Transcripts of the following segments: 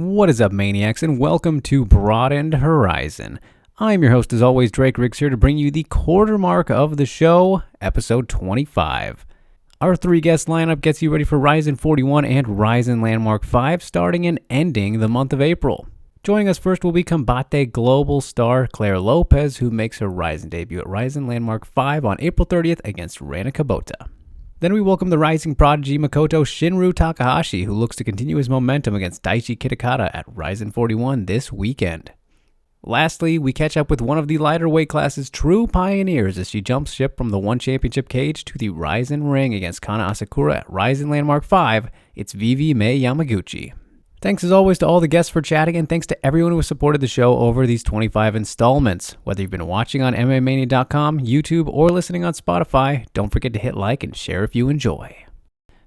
What is up, Maniacs, and welcome to Broadened Horizon. I'm your host, as always, Drake Riggs, here to bring you the quarter mark of the show, episode 25. Our three-guest lineup gets you ready for Horizon 41 and Horizon Landmark 5, starting and ending the month of April. Joining us first will be Combate Global star Claire Lopez, who makes her Horizon debut at Horizon Landmark 5 on April 30th against Reina Kubota. Then we welcome the rising prodigy Makoto Shinryu Takahashi, who looks to continue his momentum against Daichi Kitakata at Horizon 41 this weekend. Lastly, we catch up with one of the lighter weight class's true pioneers as she jumps ship from the One Championship cage to the Horizon ring against Kana Asakura at Horizon Landmark 5. It's VV Mei Yamaguchi. Thanks as always to all the guests for chatting, and thanks to everyone who has supported the show over these 25 installments. Whether you've been watching on MMAmania.com, YouTube, or listening on Spotify, don't forget to hit like and share if you enjoy.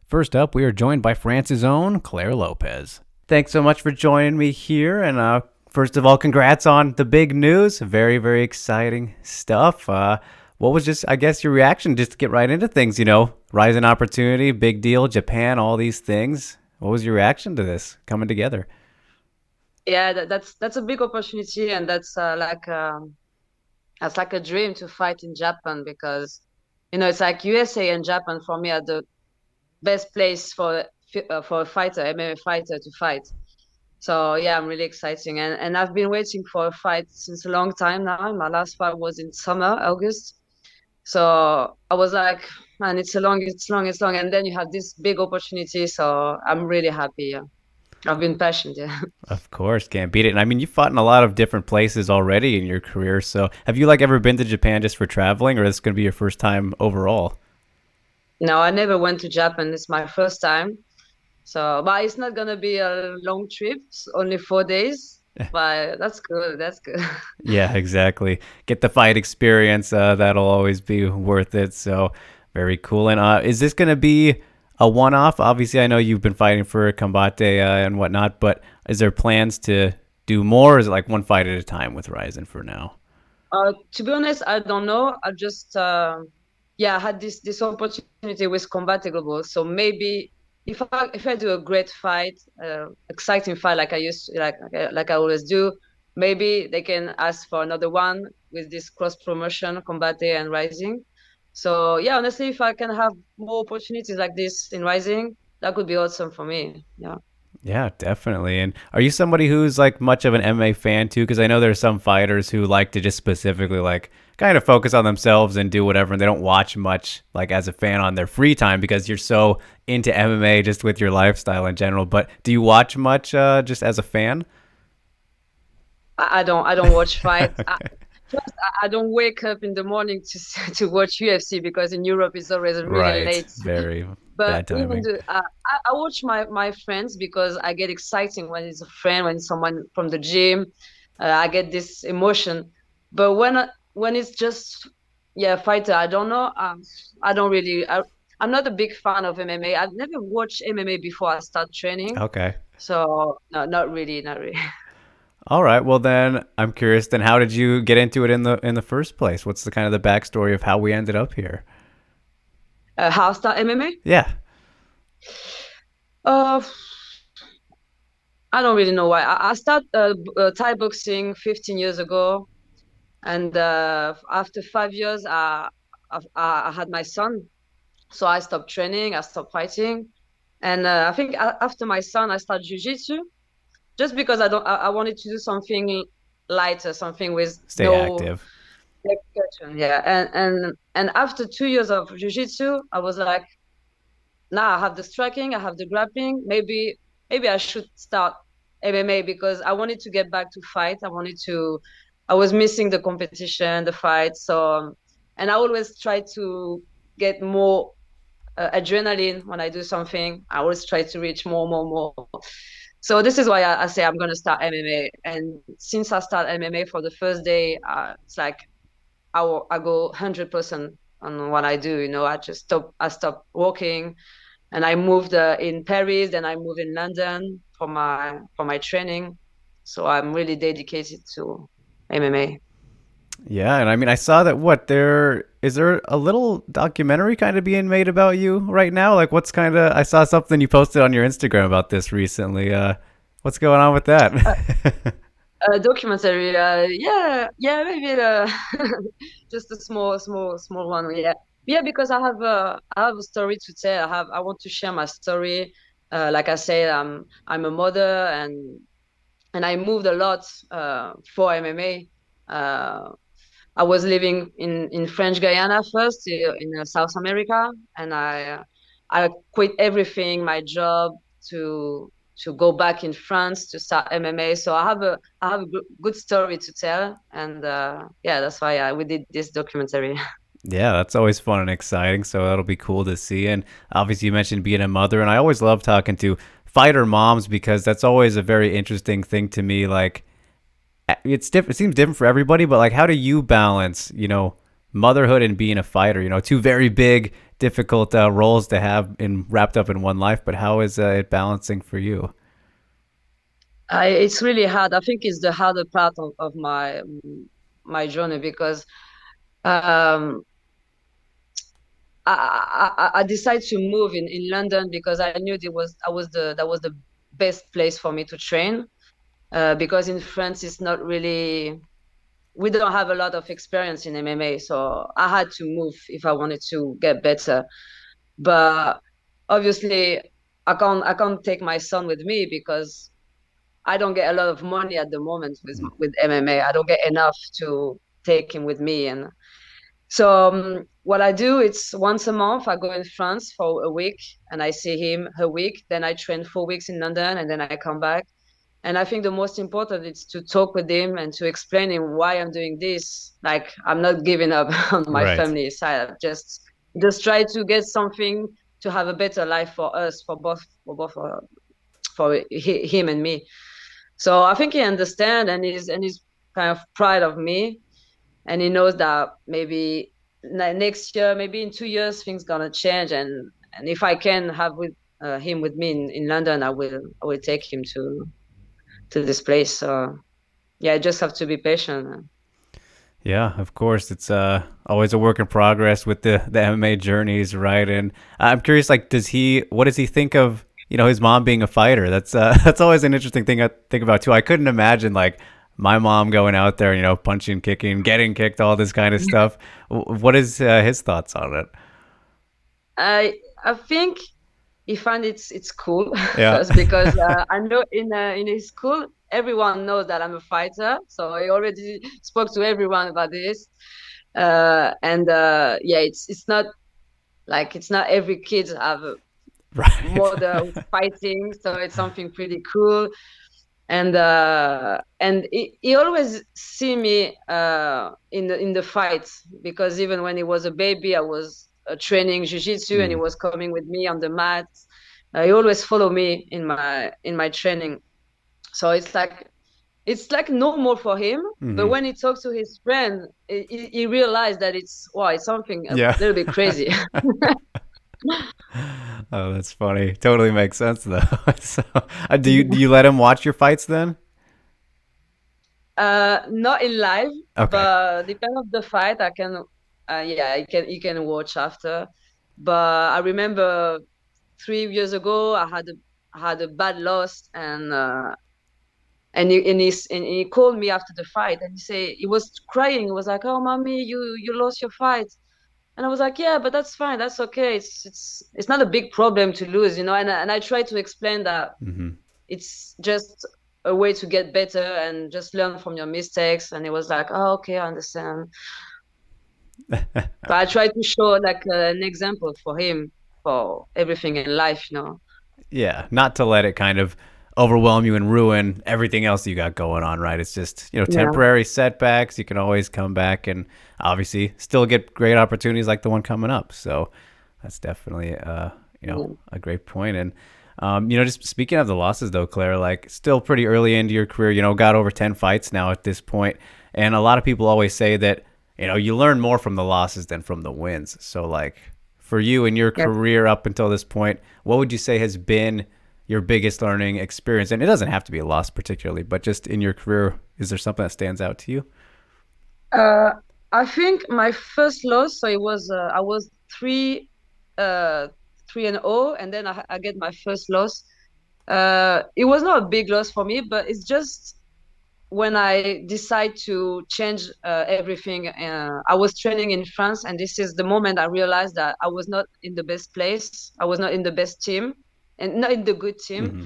First up, we are joined by France's own Claire Lopez. Thanks so much for joining me here, and first of all, congrats on the big news. Very, very exciting stuff. What was just, I guess, your reaction just to get right into things, Rising opportunity, big deal, Japan, all these things. What was your reaction to this coming together? Yeah, that's a big opportunity, and that's like a dream to fight in Japan, because it's like USA and Japan for me are the best place for a fighter, MMA fighter, to fight. So yeah, I'm really exciting, and I've been waiting for a fight since a long time now. My last fight was in summer, August. So I was like, man, it's long, and then you have this big opportunity. So I'm really happy. Yeah. I've been passionate. Yeah. Of course, can't beat it. And I mean, you've fought in a lot of different places already in your career. So have you ever been to Japan just for traveling, or is this going to be your first time overall? No, I never went to Japan. It's my first time. So, but it's not gonna be a long trip. It's only 4 days. But that's good. That's good. Yeah, exactly. Get the fight experience. That'll always be worth it. So very cool. And is this going to be a one-off? Obviously, I know you've been fighting for Combate and whatnot, but is there plans to do more, or is it like one fight at a time with Ryzen for now? To be honest, I don't know. I just I had this opportunity with Combat Global. So maybe if I do a great fight, exciting fight like I used to, like I always do, maybe they can ask for another one with this cross promotion, Combate and Rising. So yeah, honestly, if I can have more opportunities like this in Rising, that could be awesome for me. Yeah. Yeah, definitely. And are you somebody who's like much of an MMA fan too? Because I know there's some fighters who like to just specifically like kind of focus on themselves and do whatever, and they don't watch much like as a fan on their free time because you're so into MMA just with your lifestyle in general. But do you watch much just as a fan? I don't watch fights. Okay. First, I don't wake up in the morning to to watch UFC, because in Europe it's always really Right. late. Very But bad even timing. I watch my friends, because I get exciting when it's a friend, when it's someone from the gym. I get this emotion. But when it's just fighter, I don't know. I don't really. I'm not a big fan of MMA. I've never watched MMA before I start training, Okay. so no, not really, not really. All right. Well, then I'm curious. Then how did you get into it in the first place? What's the kind of the backstory of how we ended up here? How I start MMA? Yeah. Uh, I don't really know why. I started Thai boxing 15 years ago, and after 5 years, I had my son, so I stopped training, I stopped fighting, and I think after my son, I started jiu-jitsu, just because I wanted to do something lighter, something with Stay no active. repercussion. Yeah, and after 2 years of jiu-jitsu, I was like, now I have the striking, I have the grappling. Maybe I should start MMA, because I wanted to get back to fight. I was missing the competition, the fight. So, and I always try to get more adrenaline when I do something. I always try to reach more. So this is why I say I'm gonna start MMA. And since I start MMA for the first day, it's like I go 100% on what I do. I stop walking, and I moved in Paris, then I moved in London for my training. So I'm really dedicated to MMA. Yeah, and I mean, I saw that. What there is there a little documentary kind of being made about you right now? Like, what's kind of? I saw something you posted on your Instagram about this recently. What's going on with that? A documentary. Yeah, maybe just a small one. Yeah, yeah, because I have a story to tell. I want to share my story. Like I said, I'm a mother, and I moved a lot for MMA. Uh, I was living in French Guyana first, in South America, and I quit everything, my job, to to go back in France to start MMA. So I have a good story to tell, and yeah, that's why we did this documentary. Yeah, that's always fun and exciting. So that'll be cool to see. And obviously, you mentioned being a mother, and I always love talking to fighter moms because that's always a very interesting thing to me. Like, it's different. It seems different for everybody, but like, how do you balance, motherhood and being a fighter? Two very big, difficult roles to have in wrapped up in one life. But how is it balancing for you? It's really hard. I think it's the harder part of my journey because um, I decided to move in London because I knew that was the best place for me to train. Because in France it's not really, we don't have a lot of experience in MMA, so I had to move if I wanted to get better. But obviously I can't take my son with me because I don't get a lot of money at the moment with MMA. I don't get enough to take him with me, and so what I do, it's once a month I go in France for a week and I see him a week. Then I train 4 weeks in London and then I come back. And I think the most important is to talk with him and to explain him why I'm doing this. Like I'm not giving up on my Right. family side. I've just try to get something to have a better life for us, for him and me. So I think he understands and he's kind of proud of me, and he knows that maybe next year, maybe in 2 years, things gonna change, and if I can have him with me in London, I will take him to this place. So yeah, I just have to be patient. Yeah, of course. It's always a work in progress with the MMA journeys, right? And I'm curious, like, what does he think of, his mom being a fighter? That's that's always an interesting thing I think about too. I couldn't imagine like my mom going out there, punching, kicking, getting kicked, all this kind of stuff. What is his thoughts on it? I think he find it's cool Yeah. first because I know in his school everyone knows that I'm a fighter, so he already spoke to everyone about this. And yeah, it's not like it's not every kid have a Right. mother who's fighting, so it's something pretty cool. And he always see me in the fight because even when he was a baby, I was training jiu-jitsu and he Mm. was coming with me on the mat. He always follow me in my training, so it's like normal for him. But Hmm. when he talks to his friend, he realized that it's something a Yeah. little bit crazy. Oh, that's funny. Totally makes sense though. So, do you let him watch your fights then? Not in live, Okay. but depend of the fight. I can, yeah, you can watch after. But I remember 3 years ago, I had a bad loss, and he called me after the fight, and he was crying. He was like, "Oh, mommy, you lost your fight," and I was like, "Yeah, but that's fine. That's okay. It's not a big problem to lose, you know." And I tried to explain that Hmm. it's just a way to get better and just learn from your mistakes. And it was like, oh, okay, I understand. But I try to show like an example for him for everything in life. Yeah, not to let it kind of overwhelm you and ruin everything else you got going on, right? It's just, Yeah. temporary setbacks. You can always come back and obviously still get great opportunities like the one coming up. So that's definitely, Yeah. a great point. And, just speaking of the losses though, Claire, like still pretty early into your career, got over 10 fights now at this point. And a lot of people always say that, you learn more from the losses than from the wins. So like, for you in your Yes. career up until this point, what would you say has been your biggest learning experience? And it doesn't have to be a loss particularly, but just in your career, is there something that stands out to you? Uh, I think my first loss, so I was uh, 3-0, and then I get my first loss. It was not a big loss for me, but it's just when I decide to change everything. I was training in France, and this is the moment I realized that I was not in the best place. I was not in the best team, and not in the good team. Hmm.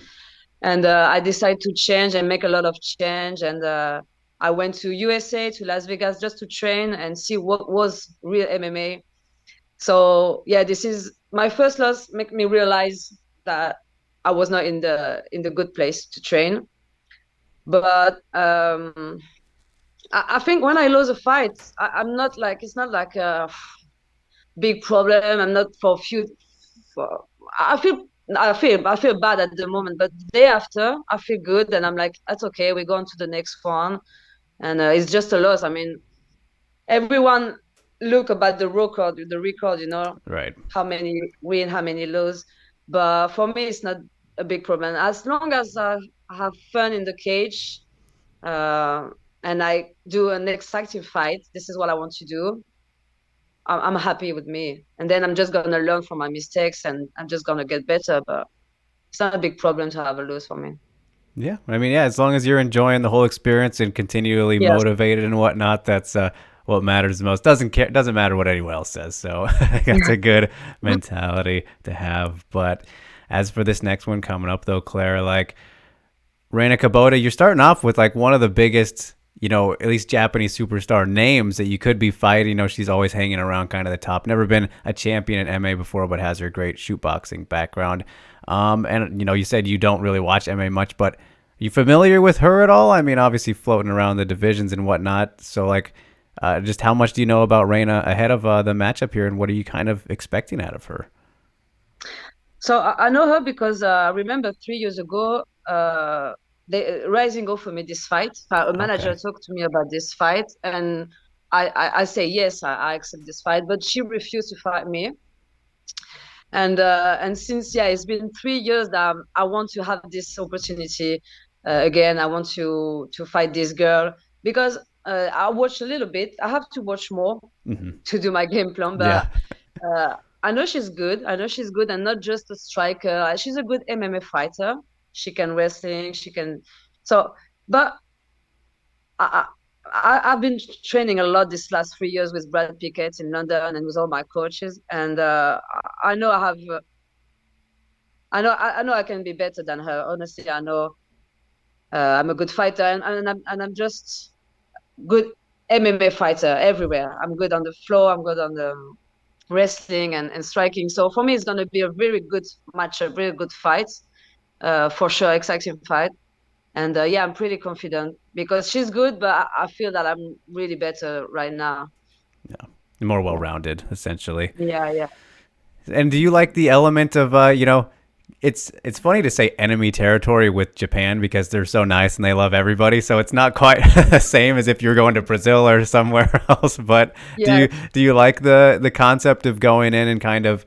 And I decided to change and make a lot of change. And I went to USA, to Las Vegas, just to train and see what was real MMA. So yeah, this is my first loss. Make me realize that I was not in the good place to train. But I think when I lose a fight, I'm not like, it's not like a big problem. I'm not for few. For, I feel I feel bad at the moment, but the day after I feel good, and I'm like, that's okay. We go on to the next one, and it's just a loss. I mean, everyone look about the record, Right. how many win, how many lose. But for me, it's not a big problem. As long as I have fun in the cage, uh, and I do an exciting fight, this is what I want to do. I'm happy with me. And then I'm just gonna learn from my mistakes, and I'm just gonna get better. But it's not a big problem to have a lose for me. Yeah, I mean, yeah, as long as you're enjoying the whole experience and continually Yes. motivated and whatnot, that's what matters the most. Doesn't matter what anyone else says. So that's a good mentality to have. But as for this next one coming up, though, Claire, like Reina Kubota, you're starting off with like one of the biggest, at least Japanese superstar names that you could be fighting. She's always hanging around kind of the top. Never been a champion in MMA before, but has her great shoot boxing background. And you said you don't really watch MMA much, but are you familiar with her at all? I mean, obviously floating around the divisions and whatnot. So like, just how much do you know about Reina ahead of the matchup here, and what are you kind of expecting out of her? So I know her because I remember 3 years ago, Rising offered me this fight. A manager Okay. talked to me about this fight, and I say yes, I accept this fight, but she refused to fight me. And since it's been 3 years that I want to have this opportunity again. I want to fight this girl because I watched a little bit. I have to watch more Hmm. to do my game plan, but Yeah. I know she's good. I know she's good, and not just a striker. She's a good MMA fighter. She can wrestling. She can. So, but I, I've been training a lot this last 3 years with Brad Pickett in London and with all my coaches, and I know I have. I know I can be better than her. Honestly, I know I'm a good fighter, and I'm just good MMA fighter everywhere. I'm good on the floor. I'm good on the wrestling and striking. So for me, it's going to be a very good match, a very good fight, for sure, exciting fight. And I'm pretty confident because she's good, but I feel that I'm really better right now. Yeah. More well Yeah, rounded, essentially. yeah. And do you like the element of it's funny to say enemy territory with Japan because they're so nice and they love everybody. So it's not quite the same as if you're going to Brazil or somewhere else. But do Yes, you like the concept of going in and kind of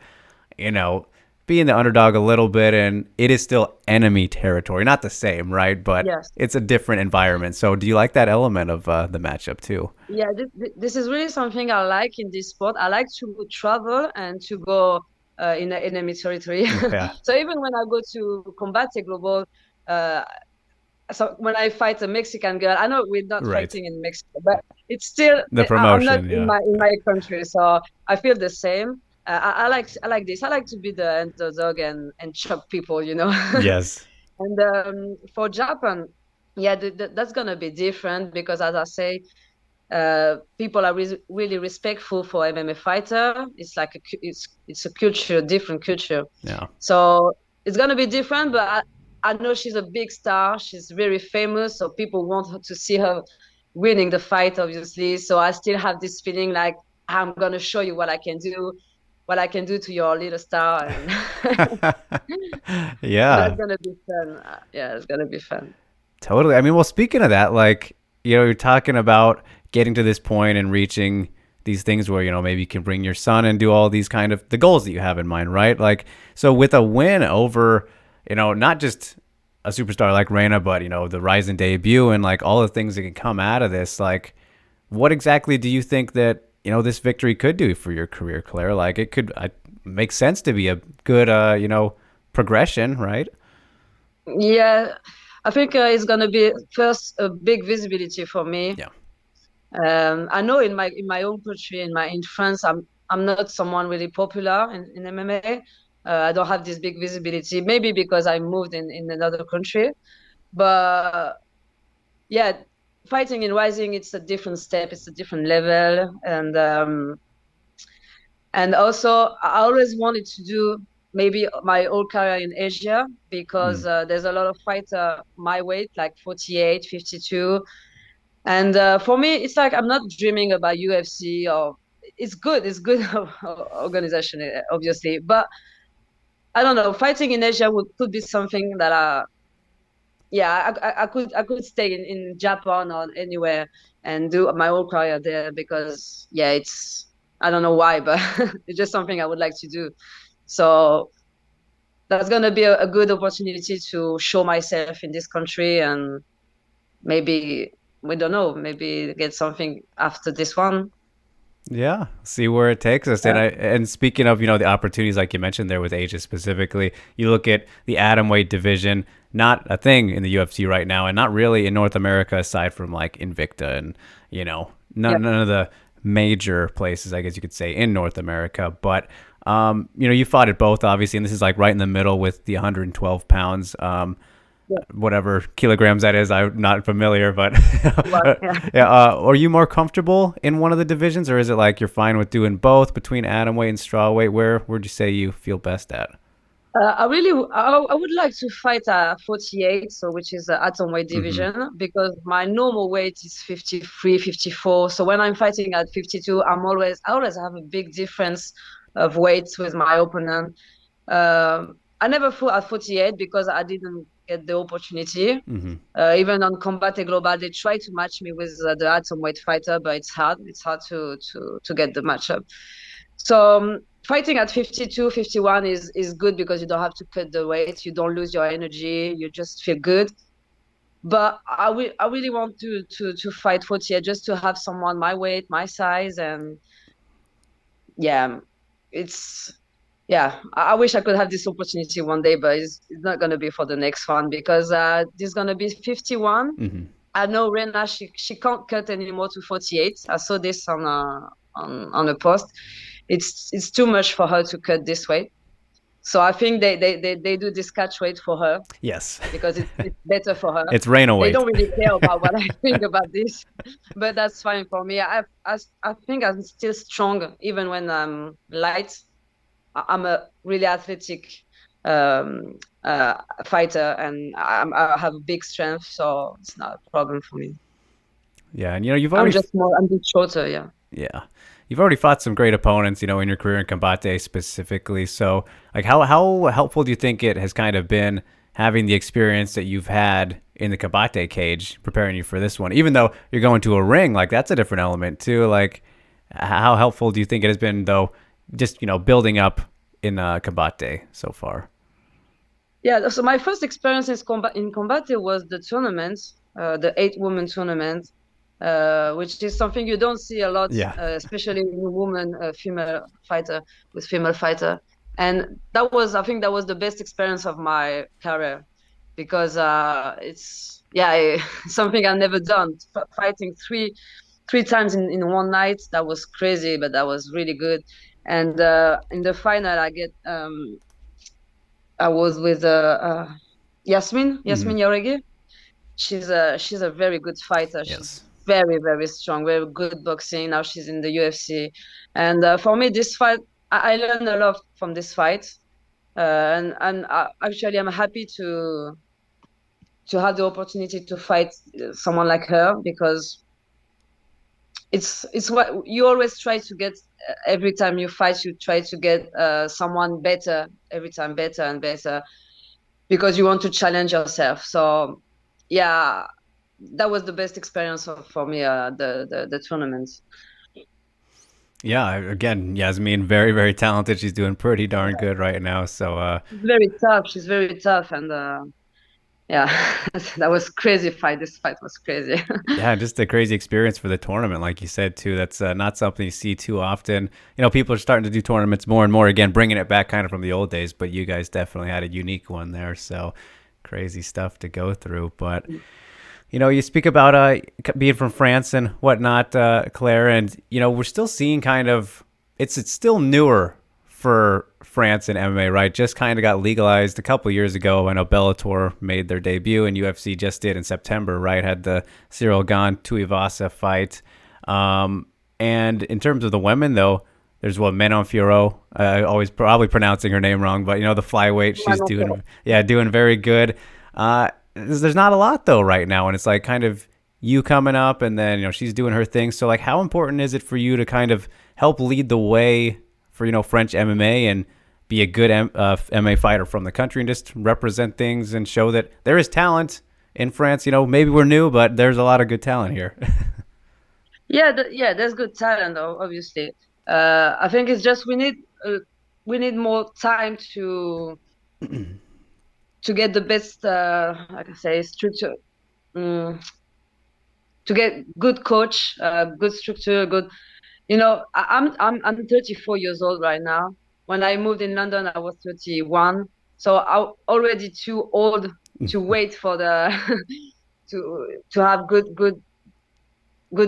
you know being the underdog a little bit, and it is still enemy territory, not the same, right? But yes. it's a different environment. So do you like that element of the matchup too? Yeah, this is really something I like in this sport. I like to travel and to go in enemy territory. Yeah. So even when I go to Combate Global, uh, so when I fight a Mexican girl, I know we're not Right. fighting in Mexico, but it's still The I'm not promotion. in Yeah. my country, so I feel the same. I like this. I like to be the underdog and chop people, Yes. And for Japan, yeah, that's gonna be different because, as I say, people are really respectful for MMA fighter. It's like it's a culture, different culture. Yeah. So it's gonna be different, but I know she's a big star. She's very famous, so people want to see her winning the fight, obviously. So I still have this feeling like I'm gonna show you what I can do to your little star, and that's Yeah. gonna be fun. Yeah, it's gonna be fun. Totally. I mean, well, speaking of that, like, you're talking about getting to this point and reaching these things where, maybe you can bring your son and do all these kind of the goals that you have in mind, right? Like, so with a win over, not just a superstar like Reina, but, the Ryzen debut and like all the things that can come out of this, like, what exactly do you think that, this victory could do for your career, Claire? Like, it could make sense to be a good, progression, right? Yeah, I think it's gonna be first a big visibility for me. Yeah. I know in my own country, in France, I'm not someone really popular in MMA. I don't have this big visibility, maybe because I moved in another country. But yeah, fighting in Rising, it's a different step, it's a different level, and also I always wanted to do maybe my whole career in Asia because Mm. there's a lot of fighter my weight, like 48, 52. And for me, it's like I'm not dreaming about UFC or it's good organization, obviously. But I don't know, fighting in Asia could be something that yeah, I could stay in Japan or anywhere and do my whole career there because yeah, I don't know why, but it's just something I would like to do. So that's gonna be a good opportunity to show myself in this country and maybe we don't know, maybe get something after this one. Yeah, see where it takes us. And Yeah, and speaking of, the opportunities like you mentioned there with Asia specifically, you look at the atomweight division, not a thing in the UFC right now, and not really in North America aside from like Invicta and yeah, none of the major places I guess you could say in North America. But you fought at both obviously, and this is like right in the middle with the 112 pounds. yeah. Whatever kilograms that is. I'm not familiar, but Well, yeah. yeah. Are you more comfortable in one of the divisions, or is it like you're fine with doing both between atom weight and straw weight? Where would you say you feel best at? I would like to fight at 48, so which is the atomweight Mm-hmm. division, because my normal weight is 53, 54. So when I'm fighting at 52, I always have a big difference of weights with my opponent. I never fought at 48 because I didn't get the opportunity. Mm-hmm. Even on Combate Global, they try to match me with the atomweight fighter, but it's hard. It's hard to get the matchup. So fighting at 52, 51 is good because you don't have to cut the weight. You don't lose your energy. You just feel good. But I really want to fight 48 just to have someone my weight, my size, and yeah, it's I wish I could have this opportunity one day, but it's not going to be for the next one because this is going to be 51. Mm-hmm. I know Rena, she can't cut anymore to 48. I saw this on a post. It's too much for her to cut this weight. So I think they do this catch weight for her Yes, because it's better for her. it's Reina They weight. don't really care about what I think about this, but that's fine for me. I think I'm still strong even when I'm light. I'm a really athletic fighter, and I have a big strength, so it's not a problem for me. Yeah, and I'm just shorter, yeah. yeah, you've already fought some great opponents, in your career in combate specifically. So, like, how helpful do you think it has kind of been having the experience that you've had in the combate cage, preparing you for this one? Even though you're going to a ring, like that's a different element too. Like, how helpful do you think it has been, though, just building up in combate so far? Yeah, so my first experience in combat was the tournament, the 8 woman tournament, which is something you don't see a lot, Yeah. especially in a woman, female fighter with female fighter. And I think that was the best experience of my career because it's something I've never done. Fighting three times in one night, that was crazy, but that was really good. And in the final, I was with Mm-hmm. Yasmin Yaregi. She's a very good fighter. She's Yes. very very strong, very good boxing. Now she's in the UFC, and for me, this fight I learned a lot from this fight, and actually I'm happy to have the opportunity to fight someone like her because it's what you always try to get. Every time you fight, you try to get someone better every time, better and better, because you want to challenge yourself. So yeah, that was the best experience for me, the tournament. Yeah. Again, Yasmin, very very talented. She's doing pretty darn good right now. So, She's very tough, and yeah, that was crazy fight. This fight was crazy. yeah, just a crazy experience for the tournament, like you said too. That's not something you see too often. People are starting to do tournaments more and more again, bringing it back kind of from the old days. But you guys definitely had a unique one there. So, crazy stuff to go through. But you speak about being from France and whatnot, Claire, and we're still seeing kind of it's still newer for France and MMA, right? Just kind of got legalized a couple years ago. I know Bellator made their debut, and UFC just did in September, right? Had the Cyril Gane Tuivasa fight. And in terms of the women, though, there's Manon Fiorot. Always probably pronouncing her name wrong, but the flyweight, she's doing very good. There's not a lot though right now, and it's like kind of you coming up, and then she's doing her thing. So like, how important is it for you to kind of help lead the way for French MMA and be a good MMA fighter from the country and just represent things and show that there is talent in France? Maybe we're new, but there's a lot of good talent here. Yeah, there's good talent, obviously. I think it's just we need more time to get the best, like I say, structure, to get good coach, good structure, good. I'm 34 years old right now. When I moved in London, I was 31, so I'm already too old to wait for the to have good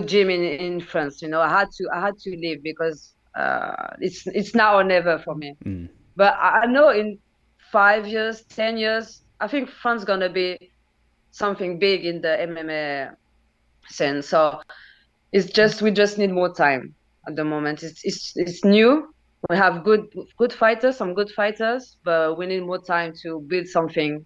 gym in France. I had to leave because it's now or never for me. But I know in 5 years, 10 years, I think France gonna be something big in the MMA sense. So we just need more time at the moment. It's new. We have good fighters, some good fighters, but we need more time to build something.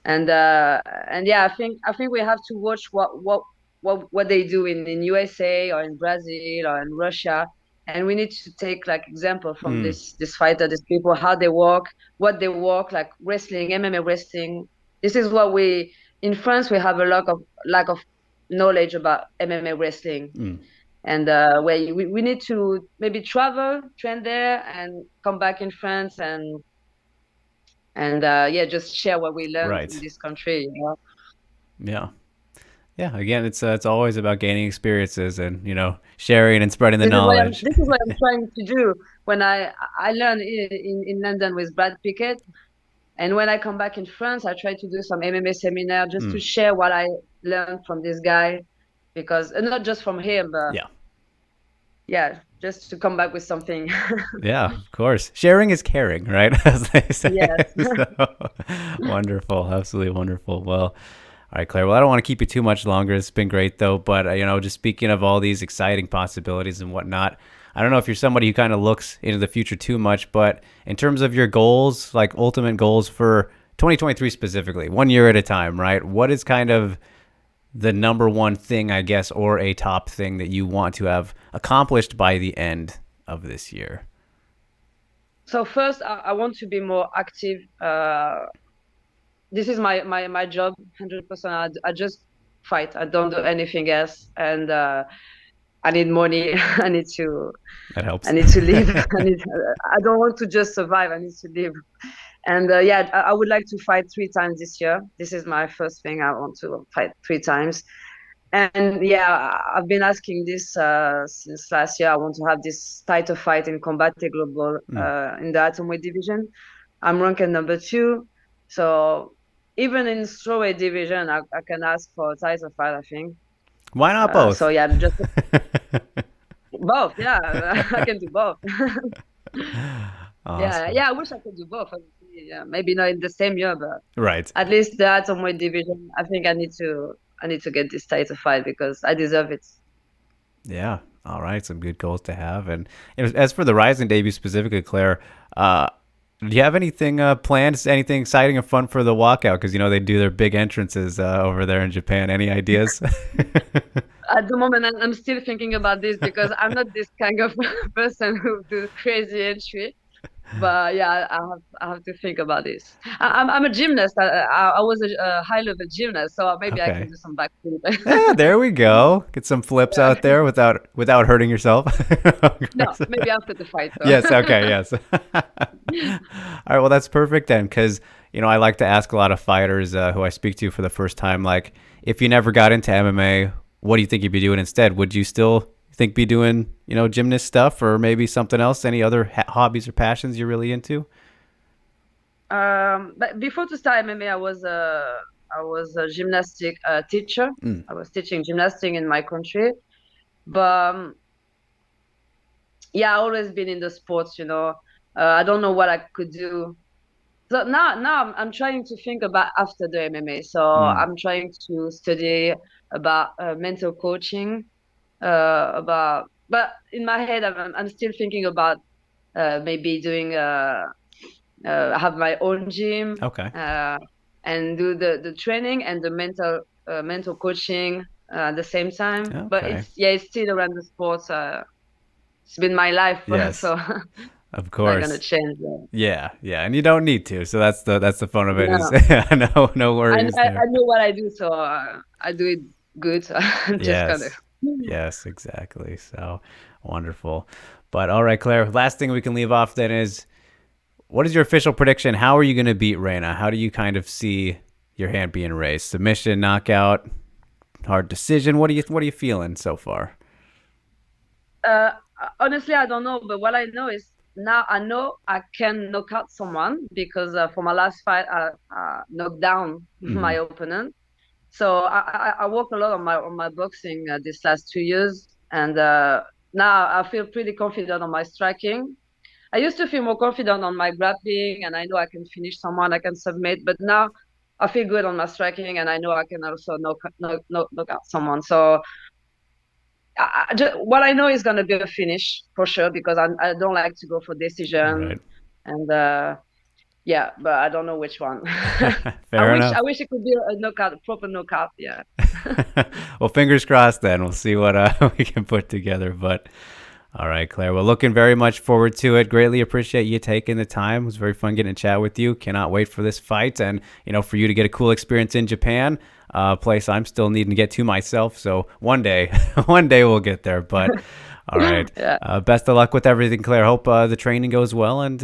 And yeah, I think we have to watch what they do in USA or in Brazil or in Russia, and we need to take like example from this fighter, these people, how they walk, what they walk, like wrestling, MMA wrestling. This is what we in France we have a lack of knowledge about MMA wrestling, and where we need to maybe travel, train there, and come back in France and yeah, just share what we learned in this country. Yeah, again, it's always about gaining experiences and sharing and spreading the knowledge. This is what I'm trying to do when I learned in London with Brad Pickett, and when I come back in France, I try to do some MMA seminar just to share what I learned from this guy, because not just from him, but just to come back with something. Yeah, of course. Sharing is caring, right? As they say. Yes. So, wonderful. Absolutely wonderful. Well, all right, Claire. Well, I don't want to keep you too much longer. It's been great, though. But, just speaking of all these exciting possibilities and whatnot, I don't know if you're somebody who kind of looks into the future too much, but in terms of your goals, like ultimate goals for 2023 specifically, 1 year at a time, right? What is kind of the number one thing, I guess, or a top thing that you want to have accomplished by the end of this year? So first, I want to be more active. This is my job, 100%. I just fight. I don't do anything else, and I need money. I need to. That helps. I need to live. I don't want to just survive. I need to live. And yeah, I would like to fight 3 times this year. This is my first thing. I want to fight 3 times. And yeah, I've been asking this since last year. I want to have this title fight in Combate Global in the atomweight division. I'm ranked number 2. So even in strawweight division, I can ask for a title fight, I think. Why not both? So yeah, just both. Yeah, I can do both. Awesome. Yeah, I wish I could do both. Yeah, maybe not in the same year, but right. At least the atomweight division. I think I need to get this title fight because I deserve it. Yeah. All right. Some good goals to have. And as for the Rising debut specifically, Claire, do you have anything planned? Anything exciting and fun for the walkout? Because they do their big entrances over there in Japan. Any ideas? At the moment, I'm still thinking about this because I'm not this kind of person who do crazy entry. But yeah, I have to think about this. I'm a gymnast. I was a high level gymnast, so maybe I can do some backflip. Yeah, there we go. Get some flips out there without hurting yourself. No, maybe after the fight. So. Yes. Okay. Yes. All right. Well, that's perfect then, because I like to ask a lot of fighters who I speak to for the first time, like, if you never got into MMA, what do you think you'd be doing instead? Would you still think be doing gymnast stuff, or maybe something else? Any other hobbies or passions you're really into? But before to start MMA, I was a gymnastic teacher. I was teaching gymnastics in my country, but yeah, I always been in the sports. I don't know what I could do. So now I'm trying to think about after the MMA. So I'm trying to study about mental coaching, but in my head I'm still thinking about maybe doing have my own gym, Okay. and do the training and the mental coaching at the same time. But Okay. it's still around the sports. It's been my life, Yes, so of not gonna course. change. Yeah, yeah, and you don't need to. So that's the fun of it. Is No, no worries I there. know what I do, so I do it good. So I'm just gonna. Yes, yes, exactly. So wonderful. But all right, Claire. Last thing we can leave off then is, what is your official prediction? How are you going to beat Reina? How do you kind of see your hand being raised? Submission, knockout, hard decision. What are you feeling so far? Uh, Honestly, I don't know, but what I know is now I know I can knock out someone because for my last fight, I knocked down my opponent. So I work a lot on my boxing these last 2 years, and now I feel pretty confident on my striking. I used to feel more confident on my grappling, and I know I can finish someone, I can submit, but now I feel good on my striking, and I know I can also knock out someone. So what I know is going to be a finish for sure because I don't like to go for decision, Right. and yeah, but I don't know which one. I Fair wish enough. I wish it could be a knockout, a proper knockout. Yeah. Well, fingers crossed then. We'll see what we can put together. But all right, Claire. Well, looking very much forward to it. Greatly appreciate you taking the time. It was very fun getting to chat with you. Cannot wait for this fight and, for you to get a cool experience in Japan, place I'm still needing to get to myself. So one day, one day we'll get there. But all right. Yeah. Best of luck with everything, Claire. Hope the training goes well. And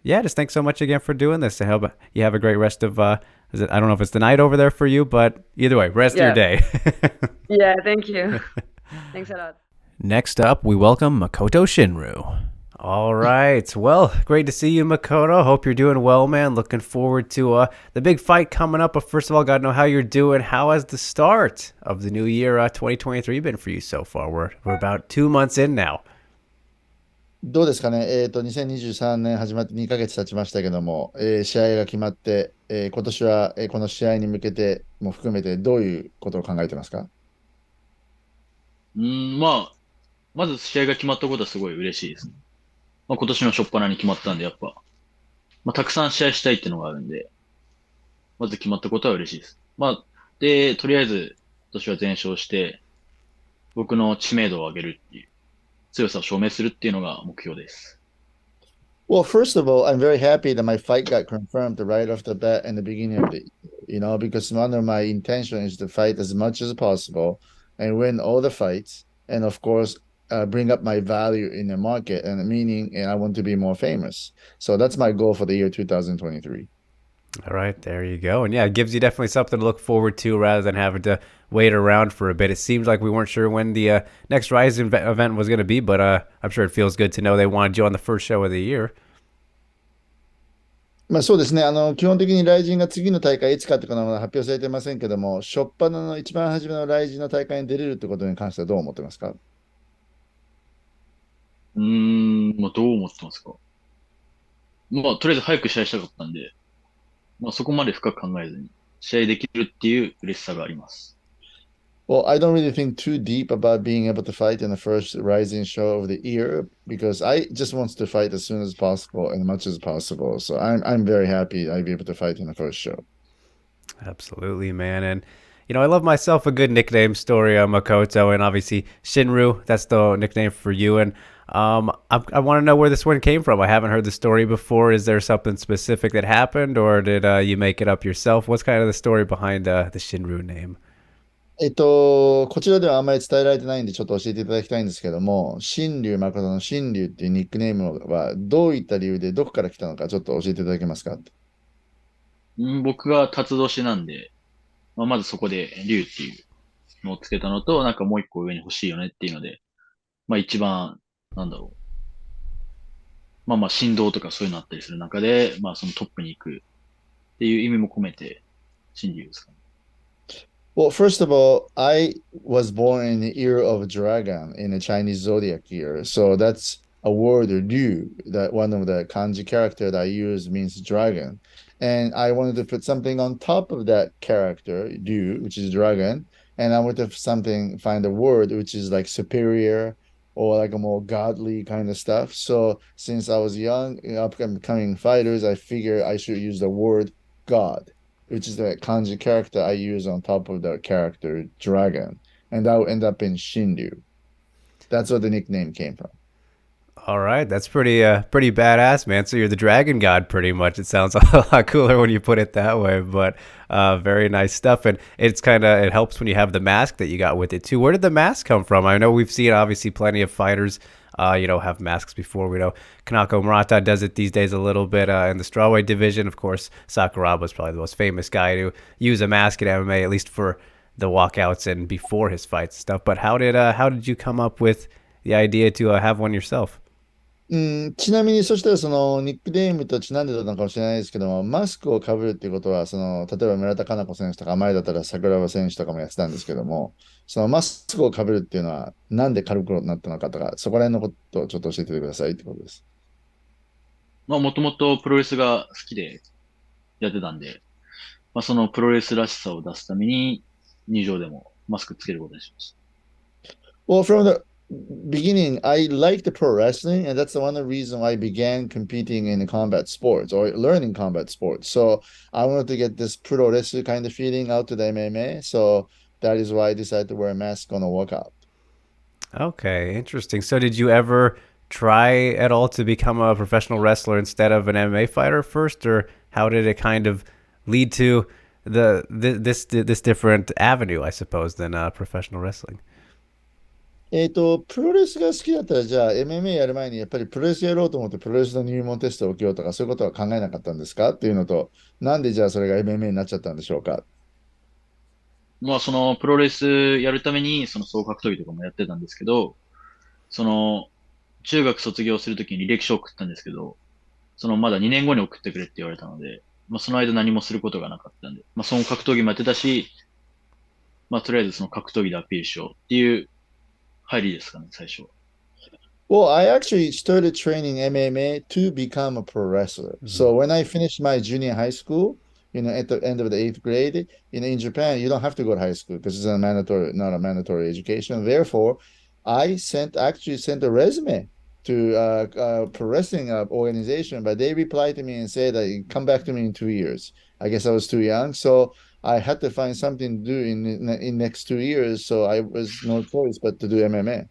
yeah, just thanks so much again for doing this. I hope you have a great rest of, I don't know if it's the night over there for you, but either way, rest of your Yeah. day. Yeah. Thank you. Thanks a lot. Next up, we welcome Makoto Shinryu. All right. Well, great to see you, Makoto. Hope you're doing well, man. Looking forward to the big fight coming up. But first of all, got to know how you're doing. How has the start of the new year, 2023, been for you so far? We're about 2 months in now. どうですかね、2023年始まって2ヶ月経ちましたけども、試合が決まって、今年は、この試合に向けても含めてどういうことを考えてますか？まず試合が決まったことはすごい嬉しいですね。今年の初っ端に決まったんで、やっぱ、たくさん試合したいっていうのがあるんで、まず決まったことは嬉しいです。で、とりあえず、今年は全勝して、僕の知名度を上げるっていう、強さを証明するっていうのが目標です。Well, first of all, I'm very happy that my fight got confirmed right off the bat in the beginning of the year, because one of my intentions is to fight as much as possible and win all the fights, and of course, bring up my value in the market, and meaning, and I want to be more famous. So that's my goal for the year 2023. All right, there you go. And yeah, it gives you definitely something to look forward to rather than having to wait around for a bit. It seems like we weren't sure when the next Rising event was going to be, but I'm sure it feels good to know they wanted you on the first show of the year. そうですね。基本的にライジンが次の大会いつかっていうのは発表されてませんけども、初っ端の一番初めのライジンの大会に出れるってことに関してはどう思ってますか？どう思ってますか？とりあえず早く試合したかったんで、そこまで深く考えずに試合できるっていう嬉しさがあります。Well, I don't really think too deep about being able to fight in the first Rising show of the year because I just want to fight as soon as possible and as much as possible. So I'm very happy I'll be able to fight in the first show. Absolutely, man. And, I love myself a good nickname story, Makoto, and obviously Shinryu. That's the nickname for you. And I want to know where this one came from. I haven't heard the story before. Is there something specific that happened, or did you make it up yourself? What's kind of the story behind the Shinryu name? こちらではあんまり伝えられてないんで、ちょっと教えていただきたいんですけども、新竜誠の新竜っていうニックネームはどういった理由でどこから来たのか、ちょっと教えていただけますか？僕が辰年なんで、まずそこで竜っていうのをつけたのと、なんかもう一個上に欲しいよねっていうので、一番、なんだろう。振動とかそういうのあったりする中で、そのトップに行くていう意味も込めて、真理ですかね。Well, first of all, I was born in the year of dragon in the Chinese zodiac year. So that's a word Ryu, that one of the kanji character that I use means dragon. And I wanted to put something on top of that character, Ryu, which is dragon. And I wanted to find a word which is like superior or like a more godly kind of stuff. So since I was young, upcoming fighters, I figured I should use the word God, which is the kanji character I use on top of the character dragon. And that will end up in Shinryu. That's where the nickname came from. All right, that's pretty badass, man. So you're the dragon god, pretty much. It sounds a lot cooler when you put it that way, but very nice stuff. And it helps when you have the mask that you got with it too. Where did the mask come from? I know we've seen obviously plenty of fighters, have masks before. We know Kanako Murata does it these days a little bit in the strawweight division. Of course, Sakuraba is probably the most famous guy to use a mask in MMA, at least for the walkouts and before his fights and stuff. But how did you come up with the idea to have one yourself? ちなみに、そしたらそのニックネームとちなんでたのかもしれないですけども、マスクをかぶるっていうことは、例えば村田佳菜子選手とか、前だったら桜庭選手とかもやってたんですけども、そのマスクをかぶるっていうのは、なんでかぶることになったのかとか、そこら辺のことをちょっと教えてくださいってことです。まあ、もともとプロレスが好きでやってたんで、まあ、そのプロレスらしさを出すために、入場でもマスクつけることにしました。Well, from the beginning, I liked pro wrestling, and that's the one reason why I began competing in combat sports or learning combat sports. So I wanted to get this pro wrestling kind of feeling out to the MMA. So that is why I decided to wear a mask on a walkout. Okay, interesting. So did you ever try at all to become a professional wrestler instead of an MMA fighter first, or how did it kind of lead to this different avenue, I suppose, than professional wrestling? プロレスが好きだったら、じゃあ MMA やる前にやっぱりプロレスやろうと思ってプロレスの入門テストを受けようとか、そういうことは考えなかったんですかっていうのと、なんでじゃあそれが MMA になっちゃったんでしょうか。まあ、そのプロレスやるために、その総格闘技とかもやってたんですけど、その、中学卒業するときに履歴書を送ったんですけど、そのまだ2年後に送ってくれって言われたので、まあ、その間何もすることがなかったんで、まあ、その格闘技もやってたし、まあ、とりあえずその格闘技でアピールしようっていう入りですかね、最初は。Well, I actually started training MMA to become a pro wrestler. So when I finished my junior high school, at the end of the eighth grade, in Japan, you don't have to go to high school because it's not a mandatory education. Therefore, actually sent a resume to a pro wrestling organization, but they replied to me and said that come back to me in 2 years. I guess I was too young, so I had to find something to do in next 2 years. So I was no choice but to do MMA.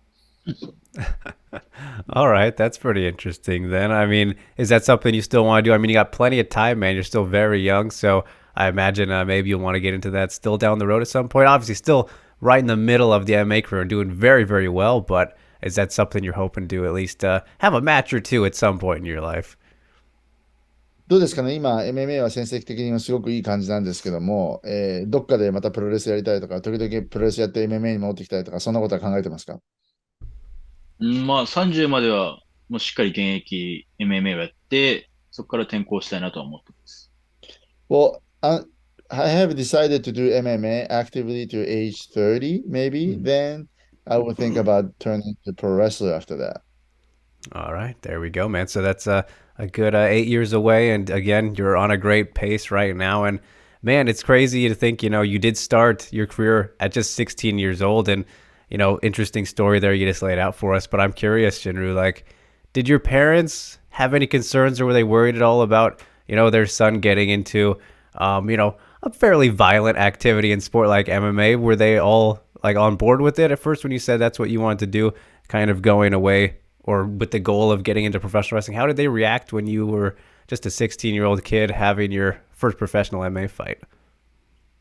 All right, that's pretty interesting then. I mean, is that something you still want to do? I mean, you got plenty of time, man. You're still very young, so I imagine maybe you'll want to get into that still down the road at some point. Obviously, still right in the middle of the MMA career and doing very, very well, but is that something you're hoping to at least have a match or two at some point in your life? どうですかね、今、MMA は戦績的にもすごくいい感じなんですけども、どっかでまたプロレスやりたいとか、時々プロレスやって MMA に戻ってきたいとか、そんなことは考えてますか？まあ、30まではもうしっかり現役 MMA をやって、そこから転向したいなとは思ってます。Well, I have decided to do MMA actively to age 30, maybe. Then I would think about turning to pro wrestler after that. All right, there we go, man. So that's a good 8 years away, and again, you're on a great pace right now. And man, it's crazy to think, you did start your career at just 16 years old, and interesting story there you just laid out for us. But I'm curious, Shinru, like, did your parents have any concerns, or were they worried at all about their son getting into a fairly violent activity in sport like MMA? Were they all like on board with it at first when you said that's what you wanted to do, kind of going away or with the goal of getting into professional wrestling? How did they react when you were just a 16-year-old kid having your first professional MMA fight?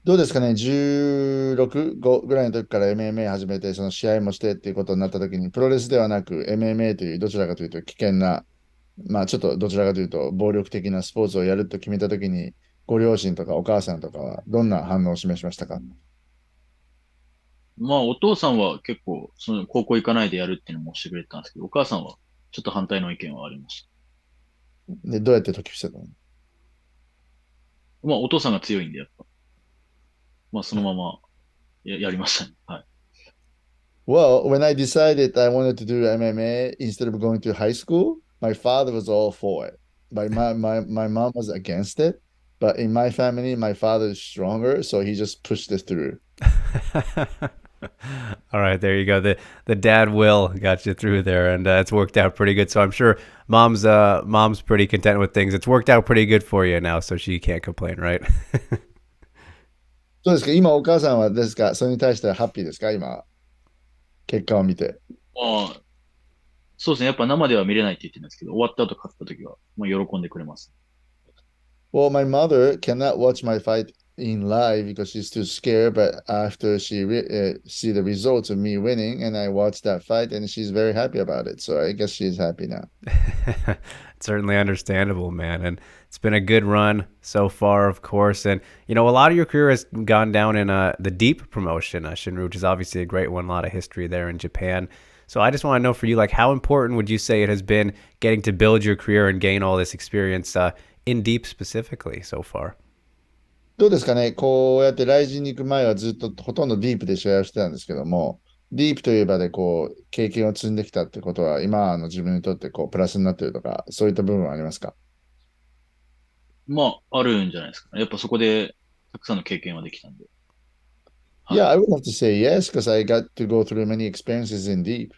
どうですかね、16、5ぐらいの時から MMA 始めて、その試合もしてっていうことになった時に、プロレスではなく MMA というどちらかというと危険な、まあちょっとどちらかというと暴力的なスポーツをやると決めた時に、ご両親とかお母さんとかはどんな反応を示しましたか？まあ、お父さんは結構、その高校行かないでやるっていうのもしてくれてたんですけど、お母さんはちょっと反対の意見はありました。で、どうやって解き伏せたの？まあ、お父さんが強いんで、やっぱ。まあ、そのままやりましたね。はい。Well, when I decided I wanted to do MMA instead of going to high school, my father was all for it. But my mom was against it. But in my family, my father is stronger, so he just pushed it through. All right, there you go. The dad will got you through there, and it's worked out pretty good. So I'm sure mom's pretty content with things. It's worked out pretty good for you now, so she can't complain, right? そうですか、今お母さんはですか、それに対してはハッピーですか、今、結果を見て。まあ、そうですね。やっぱ生では見れないって言ってるんですけど、終わった後勝った時は、まあ、喜んでくれます。Well, my mother cannot watch my fight in live because she's too scared. But after she see the results of me winning, and I watched that fight, and she's very happy about it. So I guess she's happy now. Certainly understandable, man. And it's been a good run so far, of course. And, you know, a lot of your career has gone down in the deep promotion. Shinryu, which is obviously a great one, a lot of history there in Japan. So I just want to know for you, like, how important would you say it has been getting to build your career and gain all this experience in deep specifically so far? どうですかね、こうやってライジンに行く前はずっとほとんどディープで試合をしてたんですけども、ディープという場でこう経験を積んできたってことは、今の自分にとってこうプラスになっているとか、そういった部分はありますか？まあ、あるんじゃないですかね。やっぱそこで、たくさんの経験はできたんで。は Yeah, い。I would have to say yes, because I got to go through many experiences in deep.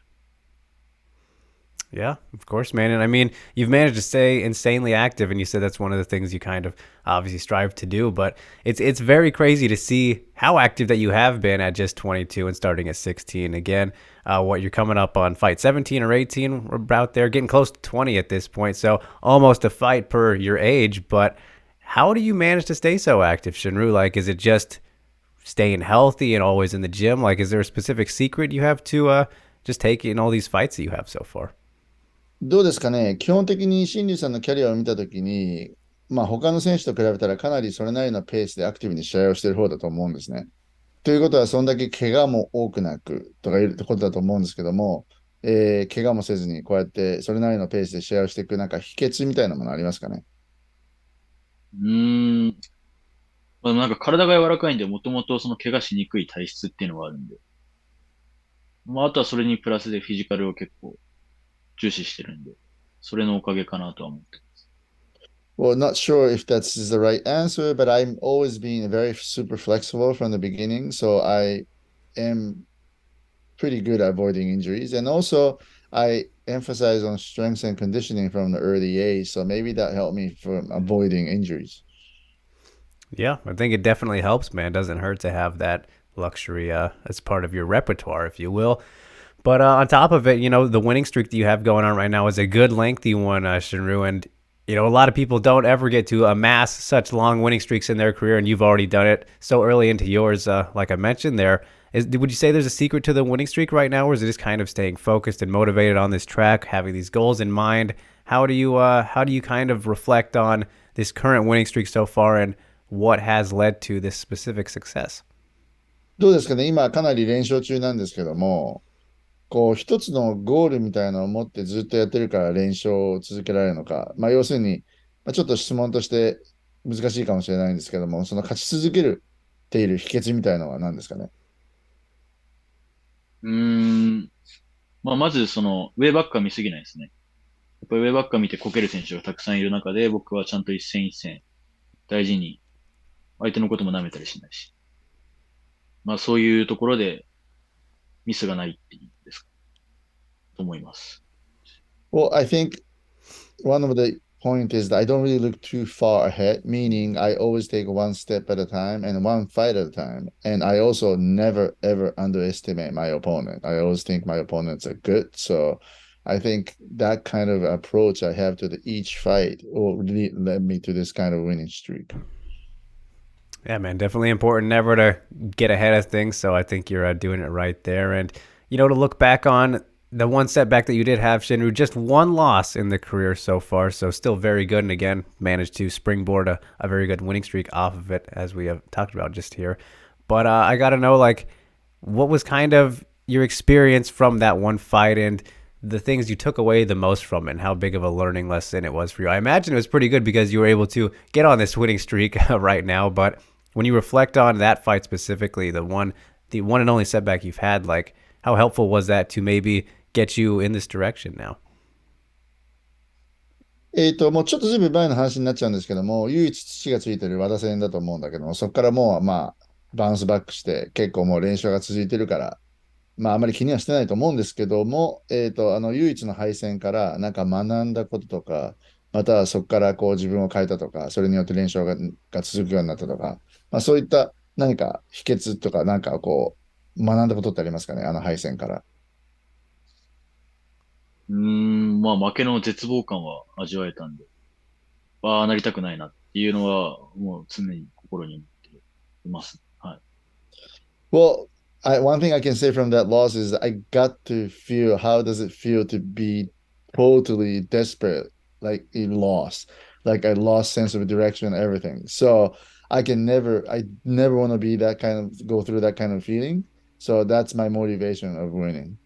Yeah, of course, man. And I mean, you've managed to stay insanely active, and you said that's one of the things you kind of obviously strive to do. But it's very crazy to see how active that you have been at just 22 and starting at 16. Again, what you're coming up on fight 17 or 18, we're about there, getting close to 20 at this point. So almost a fight per your age. But how do you manage to stay so active, Shinru? Like, is it just staying healthy and always in the gym? Like, is there a specific secret you have to just take in all these fights that you have so far? どうですかね、基本的に新竜さんのキャリアを見たときに、まあ他の選手と比べたらかなりそれなりのペースでアクティブに試合をしている方だと思うんですね。ということは、そんだけ怪我も多くなくとかいうことだと思うんですけども、怪我もせずにこうやってそれなりのペースで試合をしていくなんか秘訣みたいなものありますかね？うーん。まあ、なんか体が柔らかいんで、もともとその怪我しにくい体質っていうのがあるんで。まあ、あとはそれにプラスでフィジカルを結構重視してるんで、それのおかげかなとは思ってます。Well, not sure if that's the right answer, but I'm always being very super flexible from the beginning. So I am pretty good at avoiding injuries. And also, I emphasize on strength and conditioning from the early age. So maybe that helped me from avoiding injuries. Yeah, I think it definitely helps, man. It doesn't hurt to have that luxury as part of your repertoire, if you will. But on top of it, you know, the winning streak that you have going on right now is a good lengthy one, Shinru. And, you know, a lot of people don't ever get to amass such long winning streaks in their career, and you've already done it so early into yours, like I mentioned there. Would you say there's a secret to the winning streak right now, or is it just kind of staying focused and motivated on this track, having these goals in mind? How do you kind of reflect on this current winning streak so far, and what has led to this specific success? どうですかね、今かなり連勝中なんですけども、こう一つのゴールみたいなのを持ってずっとやってるから連勝を続けられるのか、まあ、要するに、まあ、ちょっと質問として難しいかもしれないんですけども、その勝ち続けるっている秘訣みたいなのは何ですかね？うーん。まあ、まずその、上ばっか見すぎないですね。やっぱり上ばっか見てこける選手がたくさんいる中で、僕はちゃんと一戦一戦大事に、相手のことも舐めたりしないし。まあ、そういうところでミスがないっていうんですか、と思います。Well, I think one of the point is that I don't really look too far ahead, meaning I always take one step at a time and one fight at a time. And I also never ever underestimate my opponent. I always think my opponents are good. So I think that kind of approach I have to each fight will really led me to this kind of winning streak. Yeah, man, definitely important never to get ahead of things. So I think you're doing it right there. And, you know, to look back on the one setback that you did have, Shinru, just one loss in the career so far. So still very good. And again, managed to springboard a very good winning streak off of it, as we have talked about just here. But I got to know, like, what was kind of your experience from that one fight? And the things you took away the most from it and how big of a learning lesson it was for you. I imagine it was pretty good because you were able to get on this winning streak right now. But when you reflect on that fight specifically, the one and only setback you've had, like how helpful was that to maybe get you in this direction now? もうちょっとずいぶん前の話になっちゃうんですけども、唯一土がついてる和田戦だと思うんだけども、そこからもう、まあ、バウンスバックして、結構もう練習が続いてるから、まあ、あまり気にはしてないと思うんですけども、唯一の敗戦から、なんか学んだこととか、またはそこからこう自分を変えたとか、それによって練習が続くようになったとか、まあ、そういった何か秘訣とか、なんかこう、学んだことってありますかね、あの敗戦から。まあ負けの絶望感は味わえたんで、ああ、なりたくないなっていうのは、もう常に心に思っています。はい。Well, one thing I can say from that loss is I got to feel how does it feel to be totally desperate, like you lost, like I lost sense of direction and everything. So I never want to be that kind of go through that kind of feeling. So that's my motivation of winning.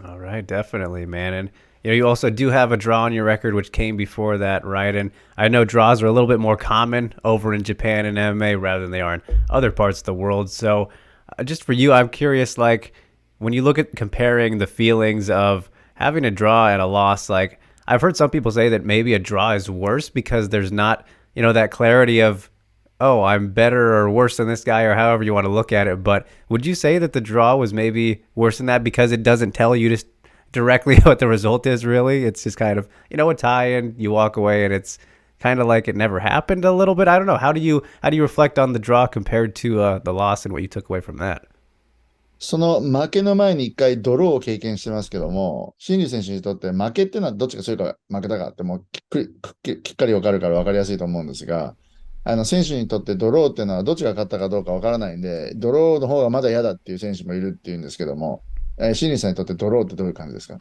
All right, definitely, man. And you also do have a draw on your record, which came before that, right? And I know draws are a little bit more common over in Japan and MMA rather than they are in other parts of the world. So, just for you, I'm curious, like when you look at comparing the feelings of having a draw and a loss, like I've heard some people say that maybe a draw is worse because there's not, that clarity of, oh, I'm better or worse than this guy or however you want to look at it. But would you say that the draw was maybe worse than that because it doesn't tell you just directly what the result is really? It's just kind of, a tie and you walk away and it's kind of like it never happened a little bit. I don't know. How do you reflect on the draw compared to the loss and what you took away from that? その負けの前に一回ドローを経験してますけども、新竜選手にとって負けっていうのはどっちが強いか負けたかってもうきっかり分かるから分かりやすいと思うんですが、選手にとってドローっていうのはどっちが勝ったかどうか分からないんで、ドローの方がまだ嫌だっていう選手もいるっていうんですけども、新竜さんにとってドローってどういう感じですか？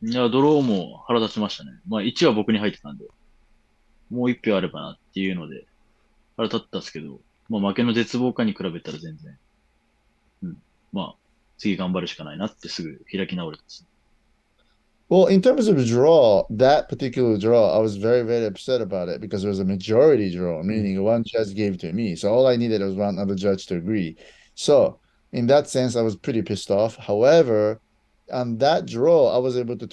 いや、ドローも腹立ちましたね。まあ1は僕に入ってたんで、もう1票あればなっていうので腹立ったんですけど、まあ負けの絶望感に比べたら全然、まあ次頑張るしかないなってすぐ開き直れたです。Well, in terms of draw, that particular draw, I was very, very upset about it because it was a majority draw, meaning one judge gave to me. So all I needed was one other judge to agree. So in that sense, I was pretty pissed off. However, on that draw, I was able to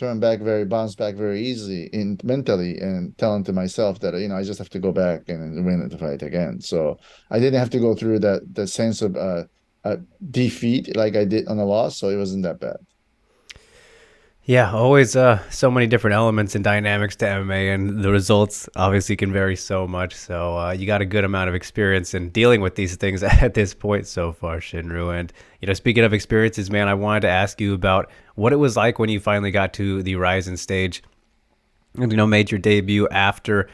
bounce back very easily in mentally and telling to myself that, I just have to go back and win the fight again. So I didn't have to go through that sense of defeat like I did on the loss. So it wasn't that bad. Yeah, always so many different elements and dynamics to MMA, and the results obviously can vary so much. So you got a good amount of experience in dealing with these things at this point so far, Shinryu. And speaking of experiences, man, I wanted to ask you about what it was like when you finally got to the Horizon stage and made your debut after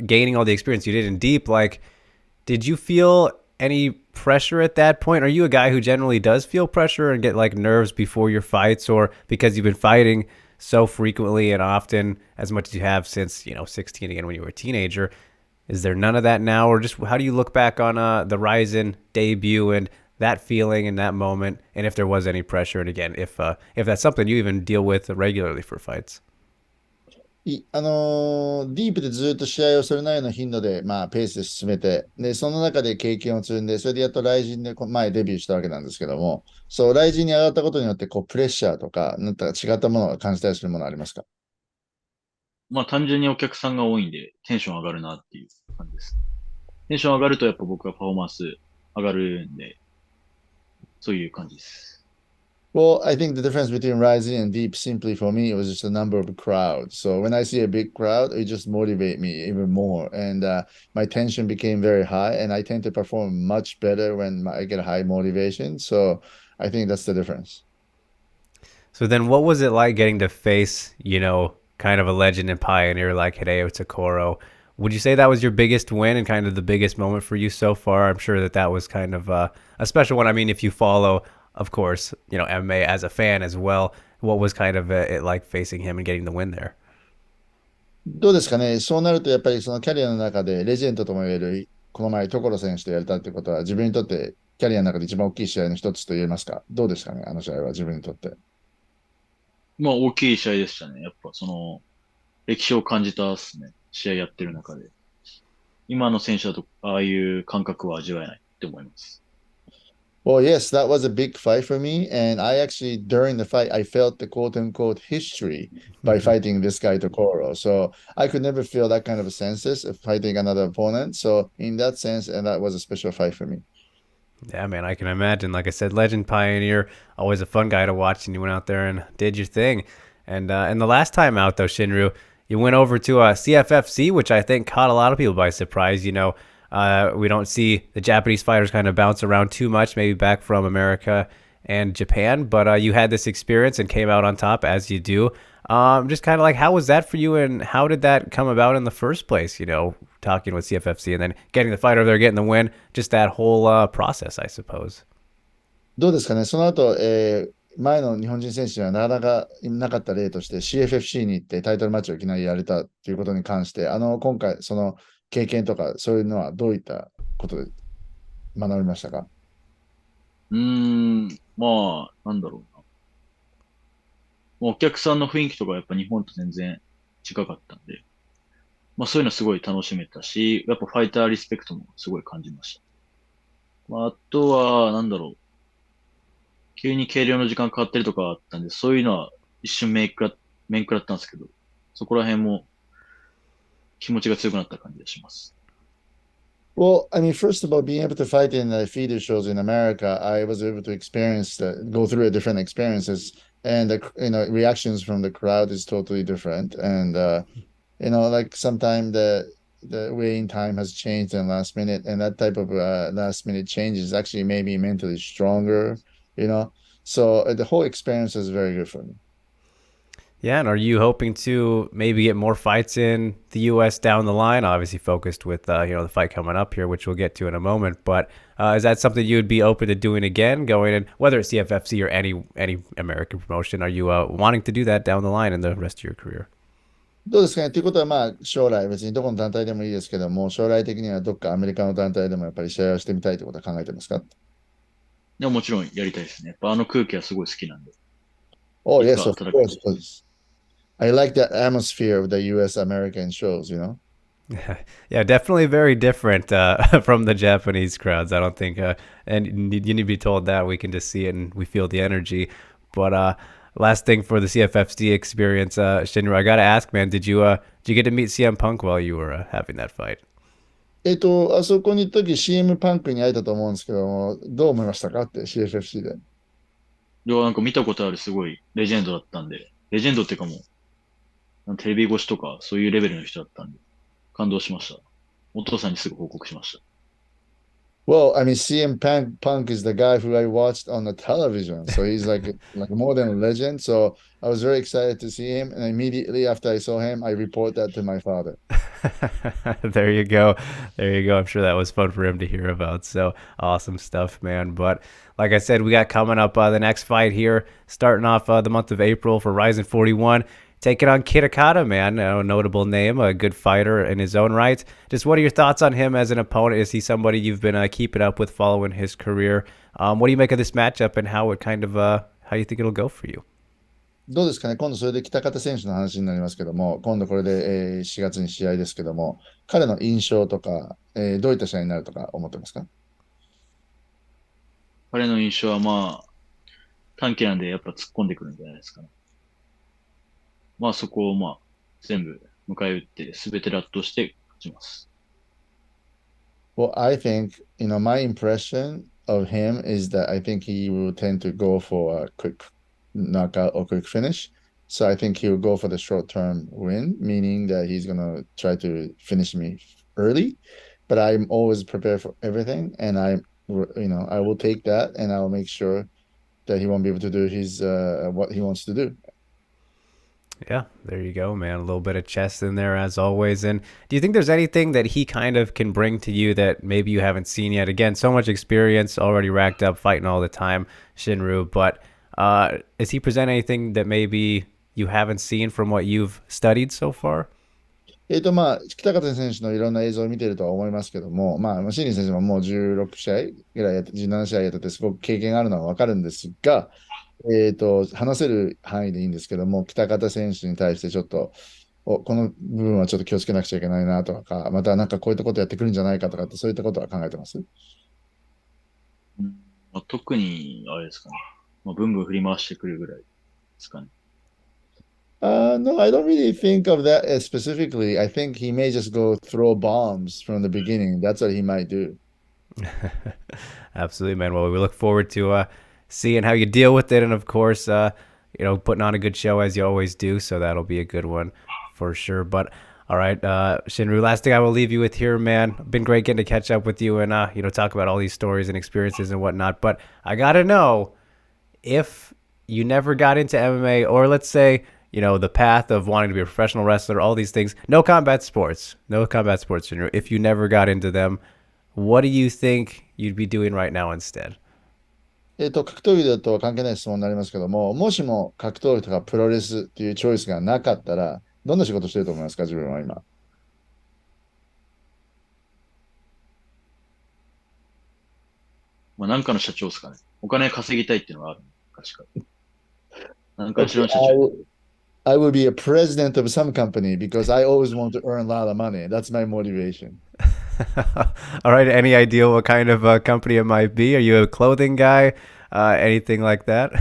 gaining all the experience you did in Deep. Like, did you feel any pressure at that point? Are you a guy who generally does feel pressure and get like nerves before your fights, or because you've been fighting so frequently and often as much as you have since 16 again when you were a teenager, is there none of that now? Or just how do you look back on the Ryzen debut and that feeling in that moment, and if there was any pressure, and again if that's something you even deal with regularly for fights? ディープでずっと試合をそれなりの頻度で、まあ、ペースで進めて、で、その中で経験を積んで、それでやっとライジンで前デビューしたわけなんですけども、そう、ライジンに上がったことによって、プレッシャーとか、なんか違ったものを感じたりするものありますか？まあ単純にお客さんが多いんでテンション上がるなっていう感じです。テンション上がるとやっぱ僕はパフォーマンス上がるんで、そういう感じです。Well, I think the difference between Rising and Deep simply for me was just the number of crowds. So when I see a big crowd, it just motivate me even more. And my tension became very high, and I tend to perform much better when I get high motivation. So I think that's the difference. So then what was it like getting to face, kind of a legend and pioneer like Hideo Takoro? Would you say that was your biggest win and kind of the biggest moment for you so far? I'm sure that was kind of a special one. I mean, if you follow, of course, MMA as a fan as well, what was kind of it like facing him and getting the win there? どうですかね。そうなるとやっぱりそのキャリアの中でレジェンドとも言える、この前所選手とやれたってことは自分にとってキャリアの中で一番大きい試合の一つと言えますか？どうですかね、あの試合は自分にとって。まあ大きい試合でしたね。やっぱ歴史を感じたっすね。試合やってる中で。今の選手だと、ああいう感覚は味わえないって思います。Well, yes, that was a big fight for me. And I actually, during the fight, I felt the quote unquote history by fighting this guy, Tokoro. So I could never feel that kind of a senses of fighting another opponent. So in that sense, and that was a special fight for me. Yeah, man, I can imagine. Like I said, legend pioneer, always a fun guy to watch, and you went out there and did your thing. And the last time out though, Shinryu, you went over to CFFC, which I think caught a lot of people by surprise. We don't see the Japanese fighters kind of bounce around too much, maybe back from America and Japan, but you had this experience and came out on top as you do. Just kind of like, how was that for you, and how did that come about in the first place? Talking with CFFC and then getting the fight over there, getting the win, just that whole process, I suppose. どうですかね、その後、前の日本人選手にはなかなかいなかった例として CFFC に行ってタイトルマッチをいきなりやれたということに関して、今回その経験とかそういうのはどういったことで学びましたか？まあ、なんだろうな。お客さんの雰囲気とかやっぱ日本と全然違かったんで、まあそういうのすごい楽しめたし、やっぱファイターリスペクトもすごい感じました。まあ、あとは、なんだろう。急に計量の時間変わったりとかあったんで、そういうのは一瞬面食らったんですけど、そこら辺も気持ちが強くなった感じがします。Well, I mean, first of all, being able to fight in the feeder shows in America, I was able to go through a different experiences, and the reactions from the crowd is totally different. And like sometimes the weighing time has changed in last minute, and that type of last minute changes actually made me mentally stronger. You know, so the whole experience is very good for me. Yeah, and are you hoping to maybe get more fights in the U.S. down the line? Obviously, focused with the fight coming up here, which we'll get to in a moment. But is that something you would be open to doing again, going in, whether it's CFFC or any American promotion? Are you wanting to do that down the line in the rest of your career? どうですかねということは、まあ、将来、別にどこの団体でもいいですけども、将来的にはどっかアメリカの団体でもやっぱり試合をしてみたいということは考えてますか？いや、もちろんやりたいですね。やっぱあの空気はすごい好きなんで。Oh, いつ yes, か of 戦いたい course, please. I like that atmosphere of the U.S. American shows, you know? Yeah, definitely very different from the Japanese crowds. I don't think, and you need to be told that. We can just see it and we feel the energy. But last thing for the CFFC experience, Shinru, I gotta ask, man, did you get to meet CM Punk while you were having that fight? あそこに行った時 CM パンクに会えたと思うんですけども、どう思いましたかって CFFC で。ではなんか見たことあるすごいレジェンドだったんで、レジェンドっていうかもう、テレビ越しとかそういうレベルの人だったんで、感動しました。お父さんにすぐ報告しました。Well, I mean, CM Punk is the guy who I watched on the television. So he's like more than a legend. So I was very excited to see him. And immediately after I saw him, I report that to my father. There you go. There you go. I'm sure that was fun for him to hear about. So awesome stuff, man. But like I said, we got coming up the next fight here, starting off the month of April for Ryzen 41. Taking on Kid Okada, man, a notable name, a good fighter in his own right. Just what are your thoughts on him as an opponent? Is he somebody you've been keeping up with, following his career? What do you make of this matchup, and how it kind of how you think it'll go for you? どうですかね、今度それで北方選手の話になりますけども、今度これで、4月に試合ですけども、彼の印象とか、どういった試合になるとか思ってますか？彼の印象はまあ、短期なんでやっぱ突っ込んでくるんじゃないですかね。まあそこをまあ、全部迎え撃って全てラットして勝ちます。Well, I think, my impression of him is that I think he will tend to go for a quick knockout or quick finish. So I think he will go for the short-term win, meaning that he's going to try to finish me early. But I'm always prepared for everything, and I will take that, and I will make sure that he won't be able to do his what he wants to do. Yeah, there you go, man. A little bit of chess in there as always. And do you think there's anything that he kind of can bring to you that maybe you haven't seen yet? Again, so much experience already racked up fighting all the time, Shinryu. But does he present anything that maybe you haven't seen from what you've studied so far? まあ、北方選手のいろんな映像を見てるとは思いますけども、まあ、シンリー選手ももう16試合ぐらい17試合やってて、すごく経験があるのはわかるんですが、話せる範囲でいいんですけども、北方選手に対してちょっと、この部分はちょっと気をつけなくちゃいけないなとか、またなんかこういったことやってくるんじゃないかとかって、そういったことは考えてます？うんまあ、特に、あれですかね。まあ、ブンブン振り回してくるぐらいですかね。No, I don't really think of that specifically. I think he may just go throw bombs from the beginning. That's what he might do. Absolutely, man. Well, we look forward to seeing how you deal with it, and of course, putting on a good show as you always do. So that'll be a good one for sure. But all right, Shinru. Last thing I will leave you with here, man. Been great getting to catch up with you and talk about all these stories and experiences and whatnot. But I gotta know if you never got into MMA, or let's say the path of wanting to be a professional wrestler, all these things. No combat sports, Shinru. If you never got into them, what do you think you'd be doing right now instead? 格闘技だと関係ない質問になりますけども、もしも格闘技とかプロレスっていうチョイスがなかったら、どんな仕事してると思いますか、自分は今。まあ、なんかの社長ですかね。お金稼ぎたいっていうのがある。確か。なんかしら Okay, の社長。I will be a president of some company because I always want to earn a lot of money. That's my motivation. All right. Any idea what kind of company it might be? Are you a clothing guy? Anything like that?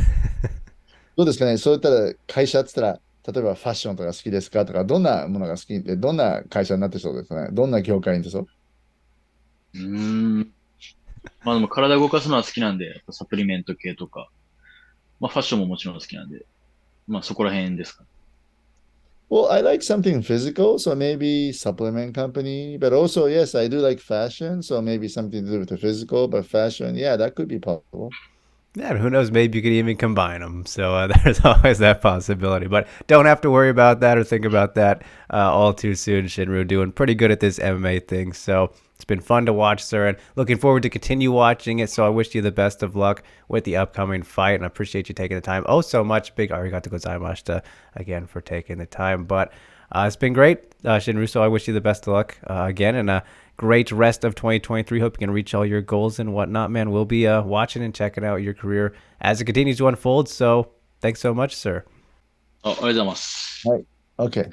どうですかね、そういったら会社って言ったら、例えばファッションとか好きですかとか、どんなものが好きで、どんな会社になってそうですかね、どんな業界にいてそう？うーん。まあでも体動かすのは好きなんで、やっぱサプリメント系とか、まあファッションももちろん好きなんで、まあそこら辺ですかね。Well, I like something physical, so maybe supplement company, but also, yes, I do like fashion, so maybe something to do with the physical, but fashion, yeah, that could be possible. Yeah, who knows? Maybe you could even combine them. So there's always that possibility. But don't have to worry about that or think about that all too soon. Shinru doing pretty good at this MMA thing. So it's been fun to watch, sir, and looking forward to continue watching it. So I wish you the best of luck with the upcoming fight, and I appreciate you taking the time. Oh, so much. Big arigato gozaimashita again for taking the time. But it's been great, Shinru. So I wish you the best of luck again, and great rest of 2023. Hope you can reach all your goals and whatnot, man. We'll be watching and checking out your career as it continues to unfold. So thanks so much, sir. あ、ありがとうございます。はい。Okay.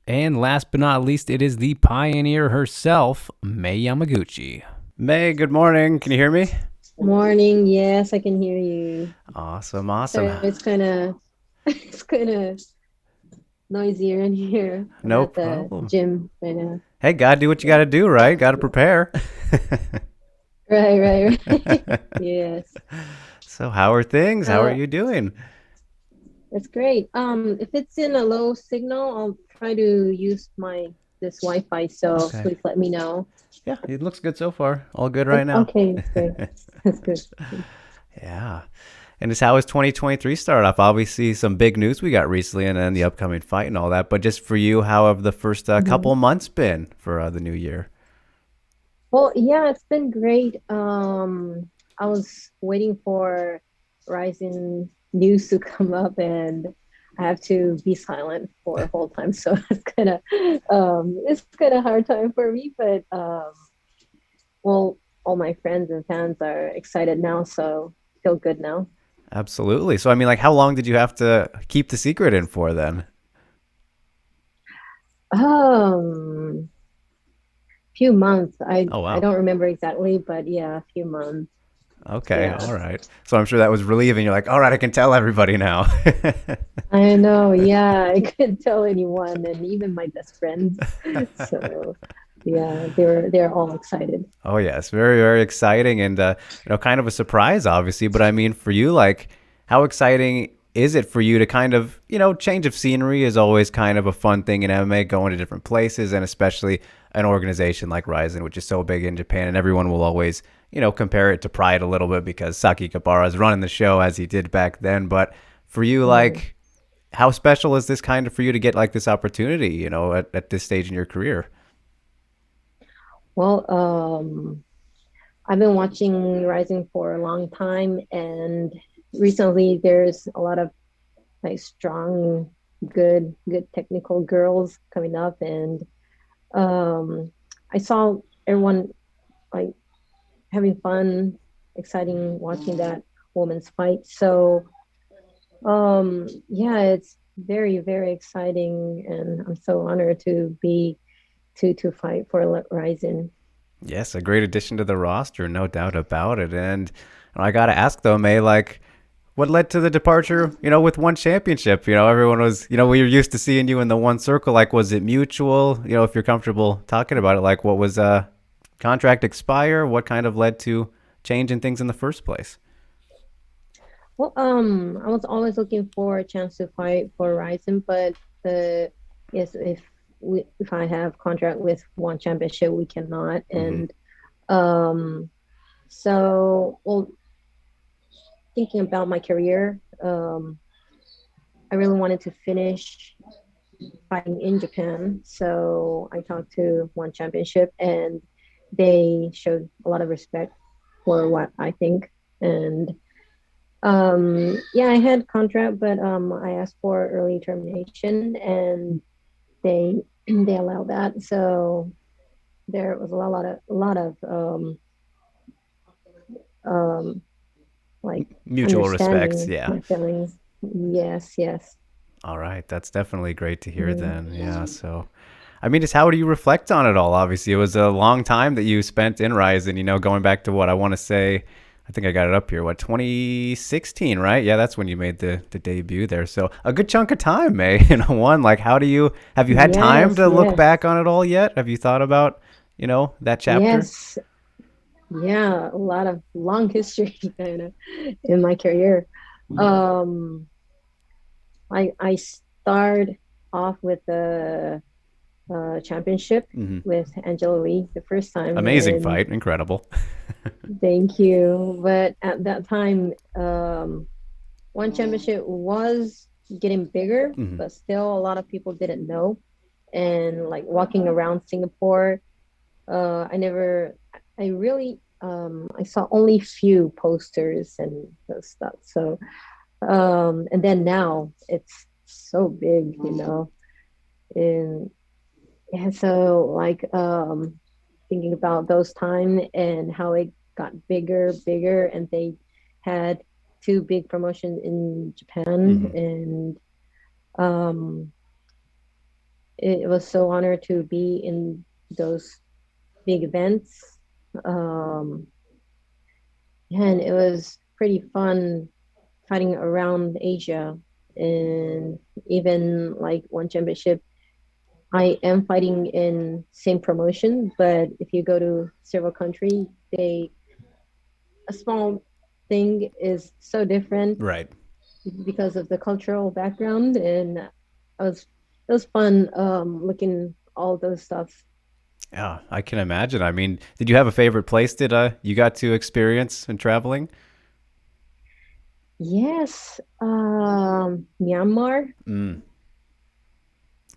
And last but not least, it is the pioneer herself, Mei Yamaguchi. Mei, good morning. Can you hear me? Morning. Yes, I can hear you. Awesome, Sorry, awesome. it's kind of it's kind of noisier in here. I'm No at the problem. gym right now. Hey, gotta do what you gotta do, right? Gotta prepare. Right. Yes, So how are things? How are Uh, you doing? it's great. If it's in a low signal, I'll try to use this Wi-Fi. So Okay. please let me know. Yeah, it looks good so far. All good right now. Okay, that's great. That's good. Yeah. And just how has 2023 started off? Obviously, some big news we got recently and then the upcoming fight and all that. But just for you, how have the first couple of months been for the new year? Well, yeah, it's been great. I was waiting for Rising news to come up, and I have to be silent for a whole time. So it's kind of hard time for me. But well, all my friends and fans are excited now, so feel good now. Absolutely. So, I mean, like, how long did you have to keep the secret in for then? Few months. I Oh, wow. I don't remember exactly, but yeah, a few months. Okay. Yeah. All right. So I'm sure that was relieving. You're like, all right, I can tell everybody now. I know, yeah, I couldn't tell anyone, and even my best friends. So, yeah, they're all excited. Oh, yes. Very, very exciting and, kind of a surprise, obviously. But I mean, for you, like, how exciting is it for you to kind of, change of scenery is always kind of a fun thing in MMA, going to different places, and especially an organization like Ryzen, which is so big in Japan, and everyone will always, compare it to Pride a little bit because Saki Kabara is running the show as he did back then. But for you, like, how special is this kind of for you to get like this opportunity, at this stage in your career? Well, I've been watching Rising for a long time, and recently there's a lot of like strong, good technical girls coming up, and I saw everyone like having fun, exciting watching that woman's fight. So Yeah, it's very, very exciting, and I'm so honored to be to fight for Ryzen. Yes, a great addition to the roster, no doubt about it. And I got to ask though, May, like, what led to the departure, with one championship? Everyone was, we were used to seeing you in the one circle. Like, was it mutual? If you're comfortable talking about it, like, what was contract expire? What kind of led to changing things in the first place? Well, I was always looking for a chance to fight for Ryzen, but the yes, if I have contract with one championship, we cannot. And um, so well, thinking about my career, I really wanted to finish fighting in Japan. So I talked to one championship, and they showed a lot of respect for what I think. And yeah, I had contract, but I asked for early termination, and they they allowed that. So there was a lot of um, like Mutual respects, understanding yeah. my feelings. Yes, yes. All right, that's definitely great to hear then. Yeah, so I mean, just how do you reflect on it all? Obviously, it was a long time that you spent in Ryzen, going back to what I want to say, I think I got it up here, 2016, right? Yeah, that's when you made the debut there. So a good chunk of time, May, one. Like, have you had time to look back on it all yet? Have you thought about, that chapter? Yes. Yeah, a lot of long history kind of in my career. I start off with the championship with Angela Lee the first time. Amazing fight, incredible. Thank you. But at that time, one championship was getting bigger, but still a lot of people didn't know. And like walking around Singapore, I saw only few posters and those stuff. So, and then now it's so big, and yeah, so like thinking about those time and how it got bigger, and they had two big promotions in Japan, and it was so honored to be in those big events. And it was pretty fun fighting around Asia, and even like one championship I am fighting in same promotion, but if you go to several countries, a small thing is so different, right? Because of the cultural background, and it was fun looking all those stuff. Yeah, I can imagine. I mean, did you have a favorite place that you got to experience in traveling? Yes, Myanmar.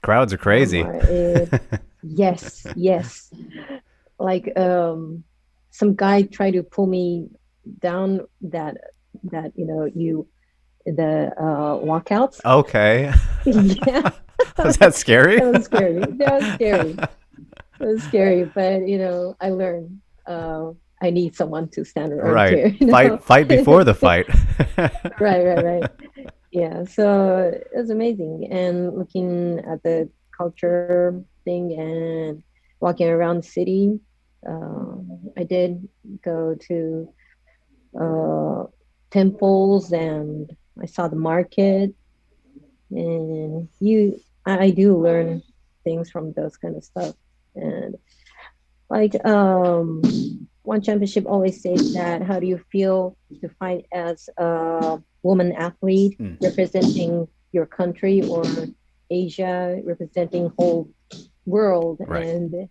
Crowds are crazy. Yes. Like some guy tried to pull me down that the walkouts. Okay. Yeah. Was that scary? That was scary. It was scary, but I learned I need someone to stand around here. Fight before the fight. Right. Yeah, so it was amazing, and looking at the culture thing and walking around the city. I did go to temples, and I saw the market, and I do learn things from those kind of stuff. And like one championship always says that, how do you feel to fight as a woman athlete representing your country, or Asia representing whole world? Right. And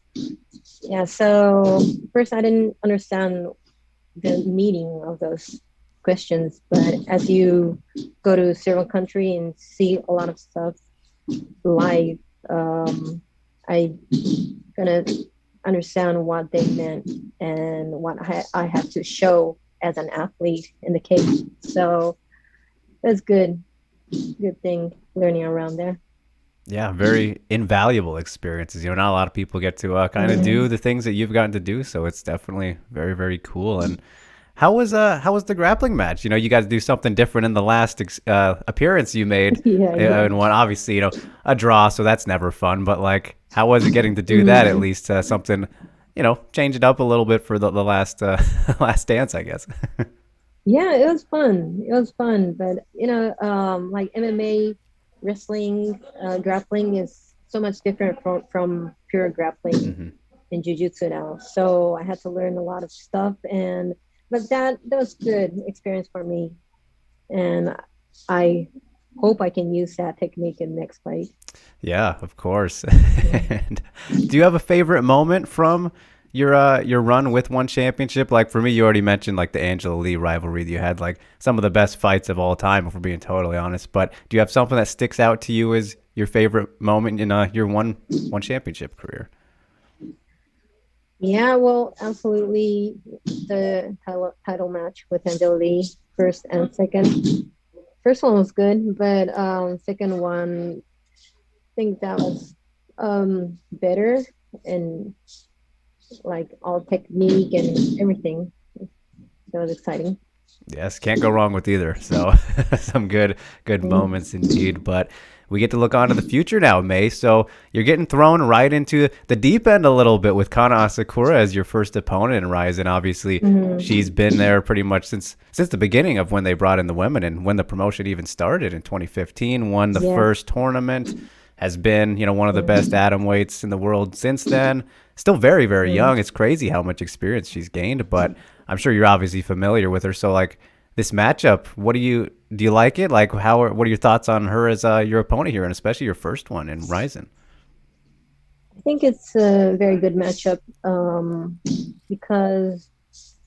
yeah, so first I didn't understand the meaning of those questions, but as you go to several countries and see a lot of stuff live, I gonna understand what they meant and what I have to show as an athlete in the case. So that's good thing learning around there. Yeah, very invaluable experiences. Not a lot of people get to kind of do the things that you've gotten to do. So it's definitely very, very cool. And how was the grappling match? You know, you guys do something different in the last appearance you made. Yeah. And one, obviously, you know, a draw, so that's never fun. But like, how was it getting to do that? At least something, you know, change it up a little bit for the last last dance, I guess. Yeah, it was fun. It was fun, but like MMA, wrestling, grappling is so much different from pure grappling in jiu-jitsu now. So I had to learn a lot of stuff, but that was good experience for me, and I hope I can use that technique in next fight. Yeah, of course. And do you have a favorite moment from your run with one championship? Like for me, you already mentioned like the Angela Lee rivalry. You had like some of the best fights of all time, if we're being totally honest. But do you have something that sticks out to you as your favorite moment in your one championship career? Yeah, well, absolutely. The title match with Angela Lee, first and second. First one was good, but second one, I think that was better, and like all technique and everything. That was exciting. Yes, can't go wrong with either. So some good moments indeed. But we get to look on to the future now, Mei. So you're getting thrown right into the deep end a little bit with Kana Asakura as your first opponent in Rizin. Obviously, she's been there pretty much since the beginning of when they brought in the women and when the promotion even started in 2015. Won the first tournament. Has been, you know, one of the best atom weights in the world since then. Still very, very young. It's crazy how much experience she's gained, but I'm sure you're obviously familiar with her. So, like, this matchup, do you like it? Like, what are your thoughts on her as your opponent here, and especially your first one in Rizin? I think it's a very good matchup because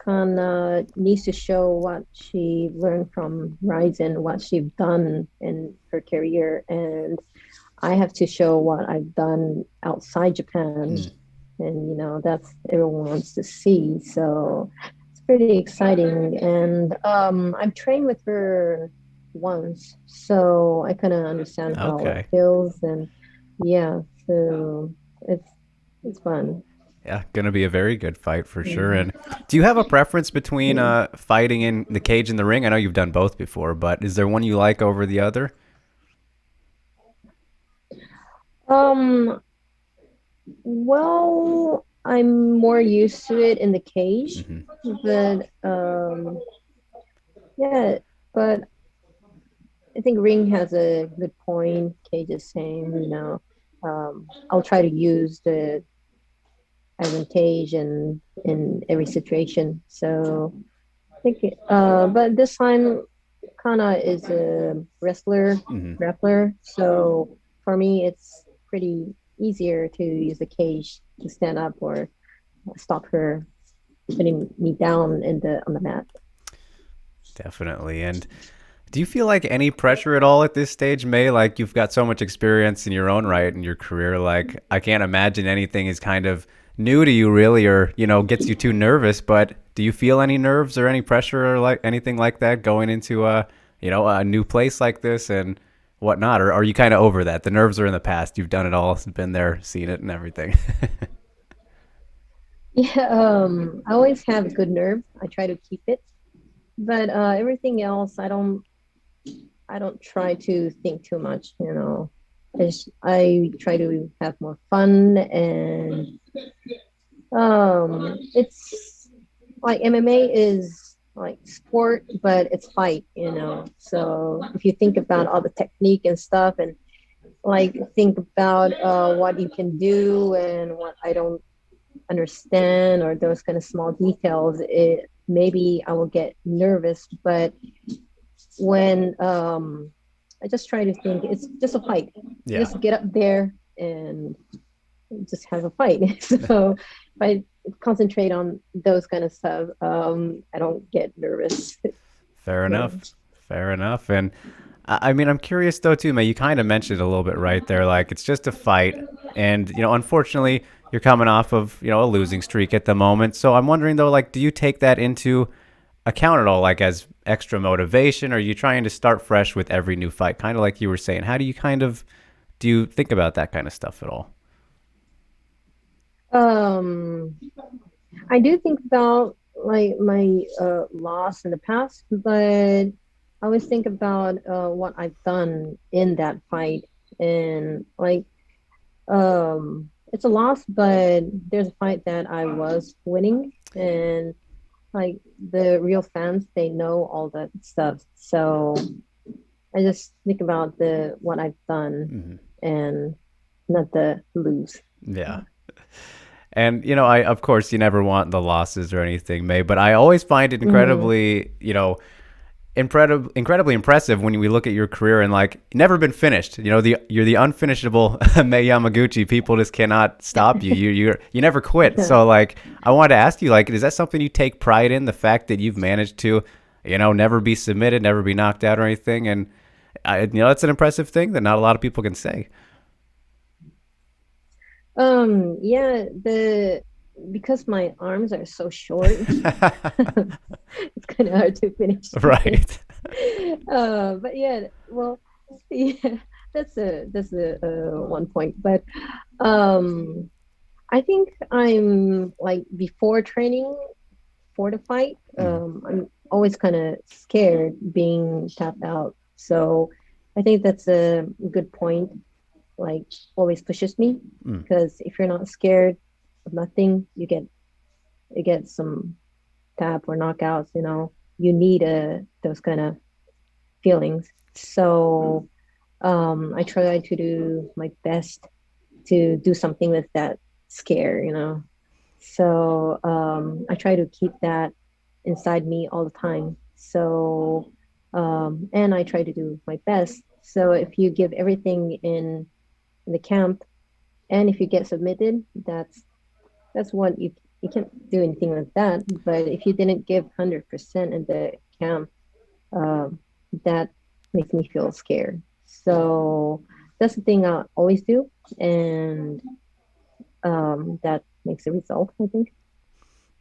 Kana needs to show what she learned from Rizin, what she's done in her career, and I have to show what I've done outside Japan. And, you know, that's everyone wants to see. So it's pretty exciting. And I've trained with her once, so I kind of understand how it feels. And yeah, so it's fun. Yeah, going to be a very good fight for sure. And do you have a preference between fighting in the cage and the ring? I know you've done both before, but is there one you like over the other? Well, I'm more used to it in the cage, but yeah, but I think ring has a good point. Cage is same, you know. I'll try to use the advantage in every situation. So I think, but this time, Kana is a wrestler, grappler. So for me, it's pretty easier to use the cage to stand up or stop her putting me down on the mat. Definitely. And do you feel like any pressure at all at this stage, Mei? Like, you've got so much experience in your own right in your career. Like, I can't imagine anything is kind of new to you really, or, you know, gets you too nervous. But do you feel any nerves or any pressure or like anything like that going into a new place like this and whatnot? Or are you kind of over that? The nerves are in the past. You've done it all, been there, seen it and everything. Yeah, I always have a good nerve. I try to keep it, but everything else, I don't try to think too much. You know, I try to have more fun, and it's like MMA is like sport, but it's fight. You know, so if you think about all the technique and stuff, and like think about what you can do and what I don't understand, or those kind of small details, maybe I will get nervous. But when I just try to think it's just a fight, just get up there and just have a fight. So if I concentrate on those kind of stuff, I don't get nervous. Fair enough. And I mean, I'm curious though too, Mei, you kind of mentioned it a little bit right there, like it's just a fight, and you know, unfortunately you're coming off of, you know, a losing streak at the moment. So I'm wondering though, like, do you take that into account at all, like as extra motivation? Or are you trying to start fresh with every new fight? Kind of like you were saying, how do you do you think about that kind of stuff at all? I do think about like my loss in the past, but I always think about what I've done in that fight, and like it's a loss, but there's a fight that I was winning, and like the real fans, they know all that stuff. So I just think about the what I've done and not the lose. Yeah. And, I, of course, you never want the losses or anything, May, but I always find it incredibly, incredibly impressive when we look at your career and like never been finished. You're the unfinishable Mei Yamaguchi. People just cannot stop you. You never quit. So like, I wanted to ask you, like, is that something you take pride in? The fact that you've managed to, never be submitted, never be knocked out or anything, and that's an impressive thing that not a lot of people can say. Yeah, the because my arms are so short, it's kind of hard to finish. Right. But yeah, well, yeah, that's a one point. But I think I'm like before training for the fight, I'm always kind of scared being tapped out. So I think that's a good point. Like always pushes me because if you're not scared of nothing, you get some tap or knockouts. You need those kind of feelings. So I try to do my best to do something with that scare. So I try to keep that inside me all the time. So and I try to do my best. So if you give everything in the camp, and if you get submitted, that's what you can't do anything with that. But if you didn't give 100% in the camp, that makes me feel scared. So that's the thing I always do, and that makes a result, I think.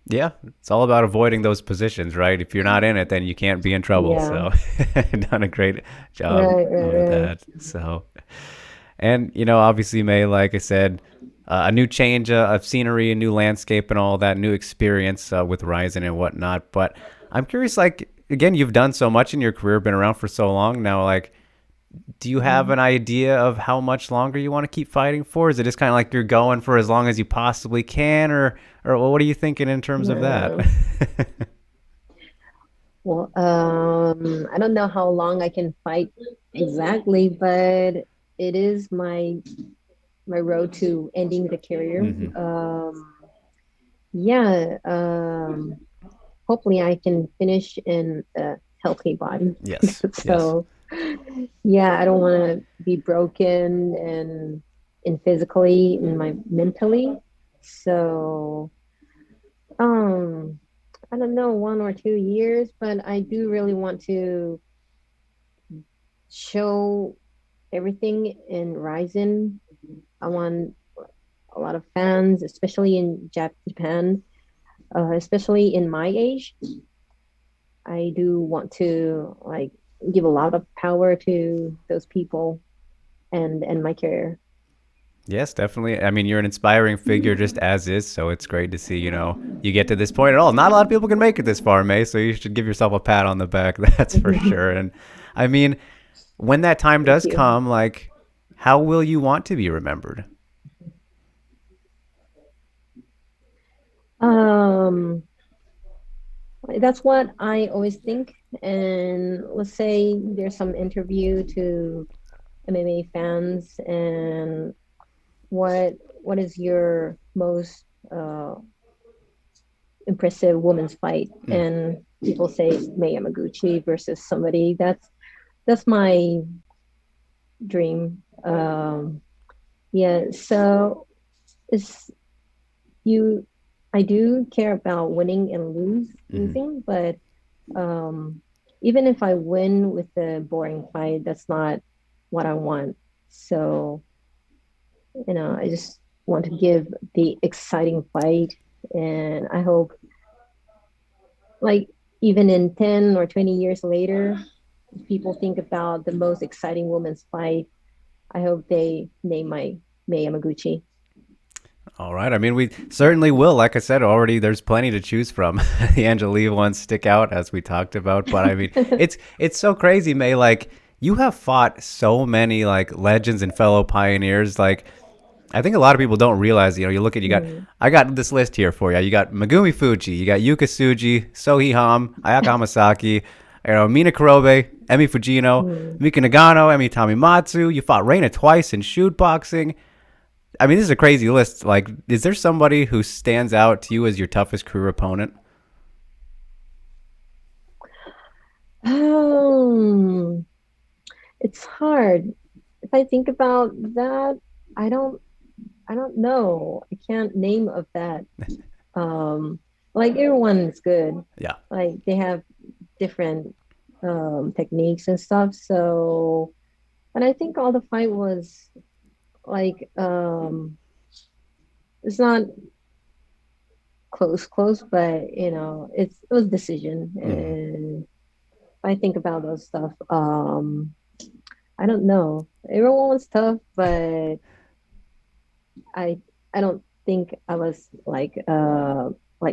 Yeah, it's all about avoiding those positions, right? If you're not in it, then you can't be in trouble. Yeah. So, done a great job Right. with that. So, and obviously, May, like I said, a new change of scenery, a new landscape, and all that, new experience with Ryzen and whatnot. But I'm curious, like, again, you've done so much in your career, been around for so long now. Like, do you have an idea of how much longer you want to keep fighting for? Is it just kind of like you're going for as long as you possibly can, or what are you thinking in terms of that? Well, I don't know how long I can fight exactly, but it is my road to ending the career. Yeah, hopefully I can finish in a healthy body. Yes. So, yeah, I don't want to be broken and in physically and my mentally. So, I don't know, 1 or 2 years, but I do really want to show everything in Ryzen. I want a lot of fans, especially in Japan, especially in my age. I do want to like give a lot of power to those people and my career. Yes, definitely. I mean, you're an inspiring figure just as is, so it's great to see, you get to this point at all. Not a lot of people can make it this far, May, so you should give yourself a pat on the back, that's for sure. And I mean, when that time does come, like, how will you want to be remembered? That's what I always think. And let's say there's some interview to MMA fans, and what is your most impressive women's fight? And people say Mei Yamaguchi versus somebody. That's my dream. Yeah. So it's you. I do care about winning and losing, but even if I win with the boring fight, that's not what I want. So, I just want to give the exciting fight, and I hope, like, even in 10 or 20 years later, if people think about the most exciting women's fight, I hope they name my Mei Yamaguchi. All right. I mean, we certainly will. Like I said already, there's plenty to choose from. The Angelique ones stick out as we talked about, but I mean, it's so crazy, May. Like you have fought so many like legends and fellow pioneers. Like I think a lot of people don't realize. You look at I got this list here for you. You got Megumi Fuji, you got Yuka Tsuji, Sohei Ham, Ayaka Hamasaki, Mina Kurobe, Emi Fujino, Mika Nagano, Emi Tamimatsu. You fought Reina twice in shoot boxing. I mean, this is a crazy list. Like, is there somebody who stands out to you as your toughest career opponent? It's hard. If I think about that, I don't know. I can't name of that. Like everyone is good. Yeah. Like they have different techniques and stuff. So, and I think all the fight was like it's not close, but it was decision. And if I think about those stuff, I don't know. Everyone was tough, but I don't think I was like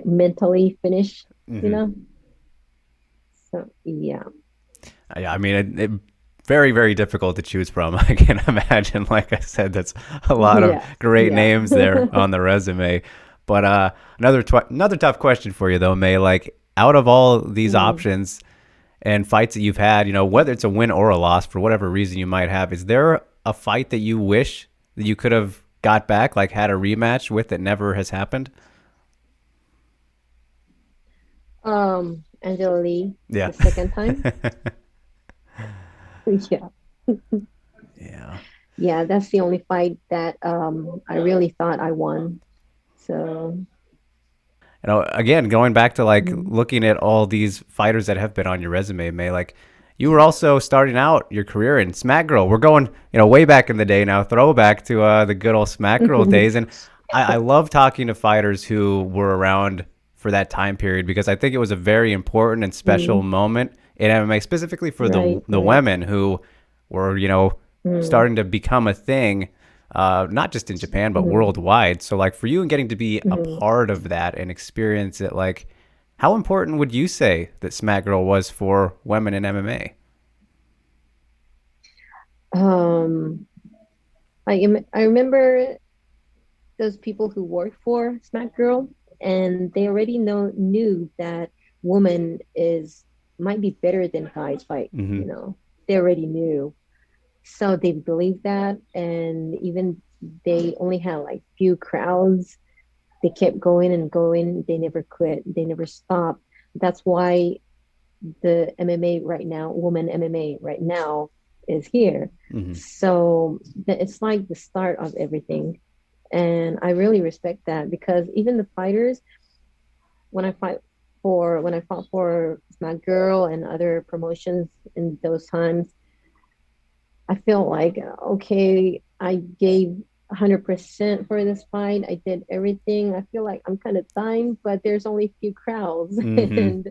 mentally finished, So yeah. Yeah, I mean, very, very difficult to choose from. I can imagine. Like I said, that's a lot of great names there on the resume. But another tough question for you though, May. Like out of all these options and fights that you've had, whether it's a win or a loss for whatever reason you might have, is there a fight that you wish that you could have got back, like had a rematch with that never has happened? Angela Lee. Yeah. The second time. Yeah. Yeah. Yeah, that's the only fight that I really thought I won. So again, going back to like looking at all these fighters that have been on your resume, May, like you were also starting out your career in Smack Girl. We're going, way back in the day now, throwback to the good old Smack Girl days. And I love talking to fighters who were around for that time period because I think it was a very important and special moment in MMA, specifically for the women who were, starting to become a thing, not just in Japan, but worldwide. So like for you and getting to be a part of that and experience it, like how important would you say that Smack Girl was for women in MMA? I remember those people who worked for Smack Girl, and they already knew that woman might be better than guys fight. They already knew, so they believed that, and even they only had like few crowds. They kept going and going. They never quit. They never stopped. That's why the MMA right now, woman MMA right now, is here. So it's like the start of everything, and I really respect that because even the fighters, when I fought for Smack Girl and other promotions in those times, I feel like okay, I gave 100% for this fight. I did everything. I feel like I'm kind of dying, but there's only few crowds, and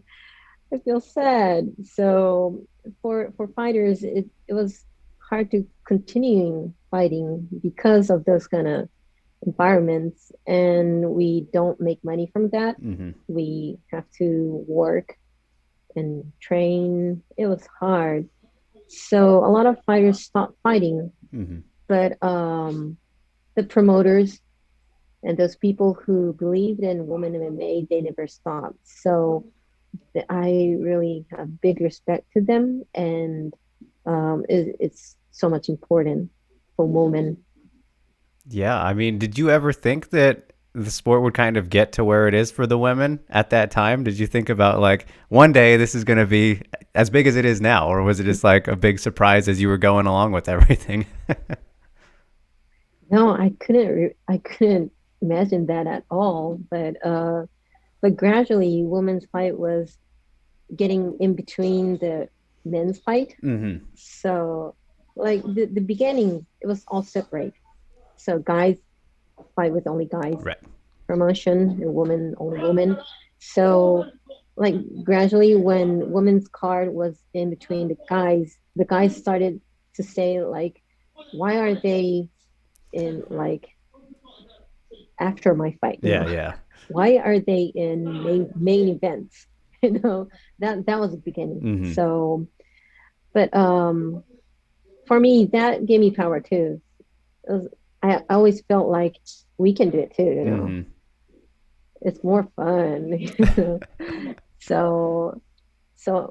I feel sad. So for fighters, it was hard to continue fighting because of those kind of environments, and we don't make money from that. We have to work and train. It was hard. So a lot of fighters stopped fighting, but the promoters and those people who believed in women MMA, they never stopped. So I really have big respect to them, and it's so much important for women. Yeah, I mean, did you ever think that the sport would kind of get to where it is for the women at that time? Did you think about like one day this is going to be as big as it is now, or was it just like a big surprise as you were going along with everything? No, I couldn't imagine that at all. But gradually, women's fight was getting in between the men's fight. So, like the beginning, it was all separate. So guys fight with only guys, promotion, and women only women. So, like gradually, when women's card was in between the guys started to say like, why are they in like after my fight. You know? Yeah. Why are they in main events? You know, that was the beginning. Mhm. So, but for me, that gave me power too. I always felt like we can do it too. You know, Mhm. it's more fun. You know? So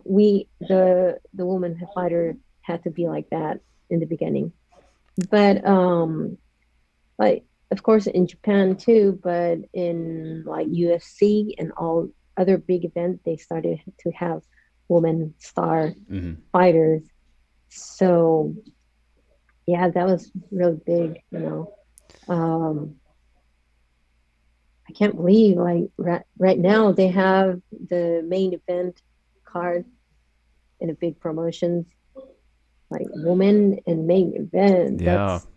we the woman fighter had to be like that in the beginning, but like of course in Japan too, but in like UFC and all other big events, they started to have women star Mhm. fighters. So yeah, that was really big, you know. I can't believe like right now they have the main event card in a big promotions like woman and main event. Yeah. That's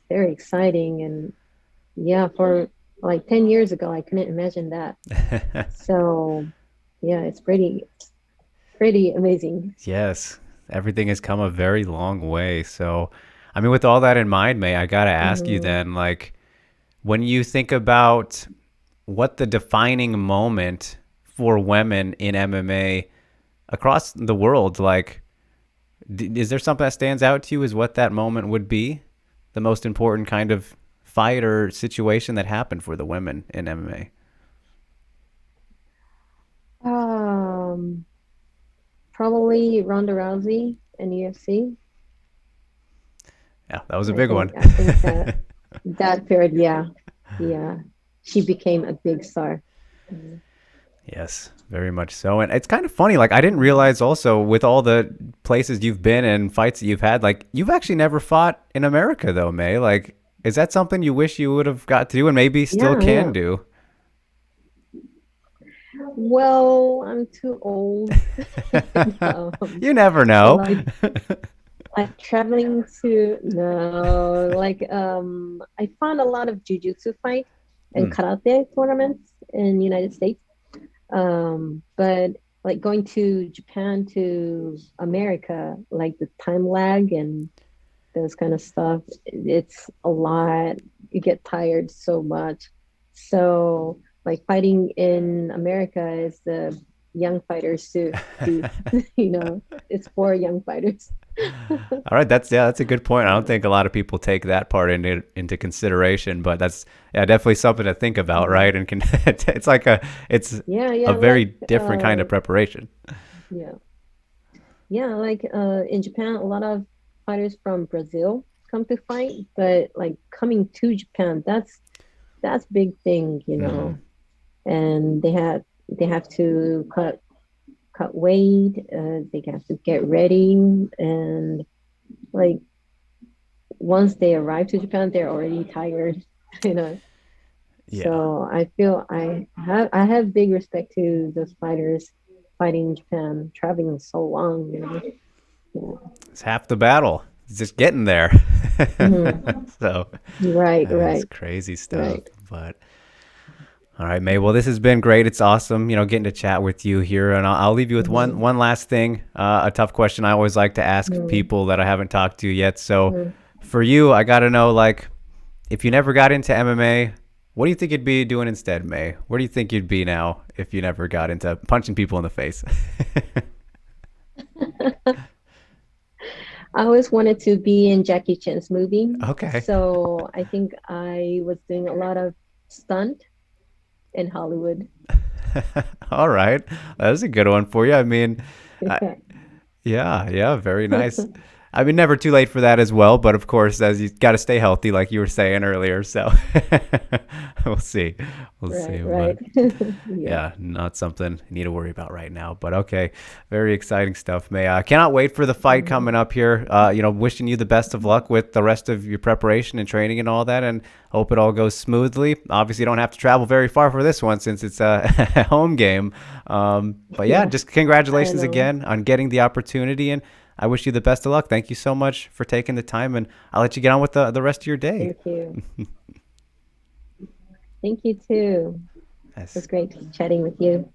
very exciting. And yeah, for like 10 years ago, I couldn't imagine that. So yeah, it's pretty amazing. Yes. Everything has come a very long way. So, I mean, with all that in mind, May, I gotta ask you then, like, when you think about what the defining moment for women in MMA across the world, like, is there something that stands out to you as what that moment would be? The most important kind of fight or situation that happened for the women in MMA? Um, Probably Ronda Rousey and UFC. Yeah, that was a big one. I think that period, yeah, she became a big star. Yes, very much so. And it's kind of funny. Like, I didn't realize also with all the places you've been and fights that you've had, like, you've actually never fought in America, though, May. Like, is that something you wish you would have got to do and maybe still can Yeah. do? Well, I'm too old. You never know. Like traveling to no, like I found a lot of jujitsu fight and karate tournaments in United States. But like going to Japan to America, like the time lag and those kind of stuff, it's a lot. You get tired so much. So like fighting in America is the young fighters to do, you know, it's for young fighters. All right, that's a good point. I don't think a lot of people take that part into consideration, but that's definitely something to think about, right? And it's like a very like, different kind of preparation. Yeah, like in Japan, a lot of fighters from Brazil come to fight, but like coming to Japan, that's big thing, you know. And they have to cut weight, they have to get ready, and like once they arrive to Japan, they're already tired, you know. Yeah. So I feel I have big respect to those fighters fighting in Japan, traveling so long, you know. Yeah. It's half the battle. It's just getting there. So right. It's crazy stuff. Right. But all right, May. Well, this has been great. It's awesome, getting to chat with you here. And I'll leave you with one last thing, a tough question I always like to ask people that I haven't talked to yet. So for you, I got to know, like, if you never got into MMA, what do you think you'd be doing instead, May? Where do you think you'd be now if you never got into punching people in the face? I always wanted to be in Jackie Chan's movie. Okay. So I think I was doing a lot of stunt in Hollywood. All right. That's a good one for you. I mean, yeah, very nice. I mean, never too late for that as well. But of course, as you got to stay healthy, like you were saying earlier. So we'll see. We'll see. Right. But, yeah, not something you need to worry about right now. But okay, very exciting stuff, May. I cannot wait for the fight coming up here. Wishing you the best of luck with the rest of your preparation and training and all that, and hope it all goes smoothly. Obviously, you don't have to travel very far for this one since it's a home game. But yeah, just congratulations again on getting the opportunity, and I wish you the best of luck. Thank you so much for taking the time, and I'll let you get on with the rest of your day. Thank you. Thank you too. Yes. It was great chatting with you.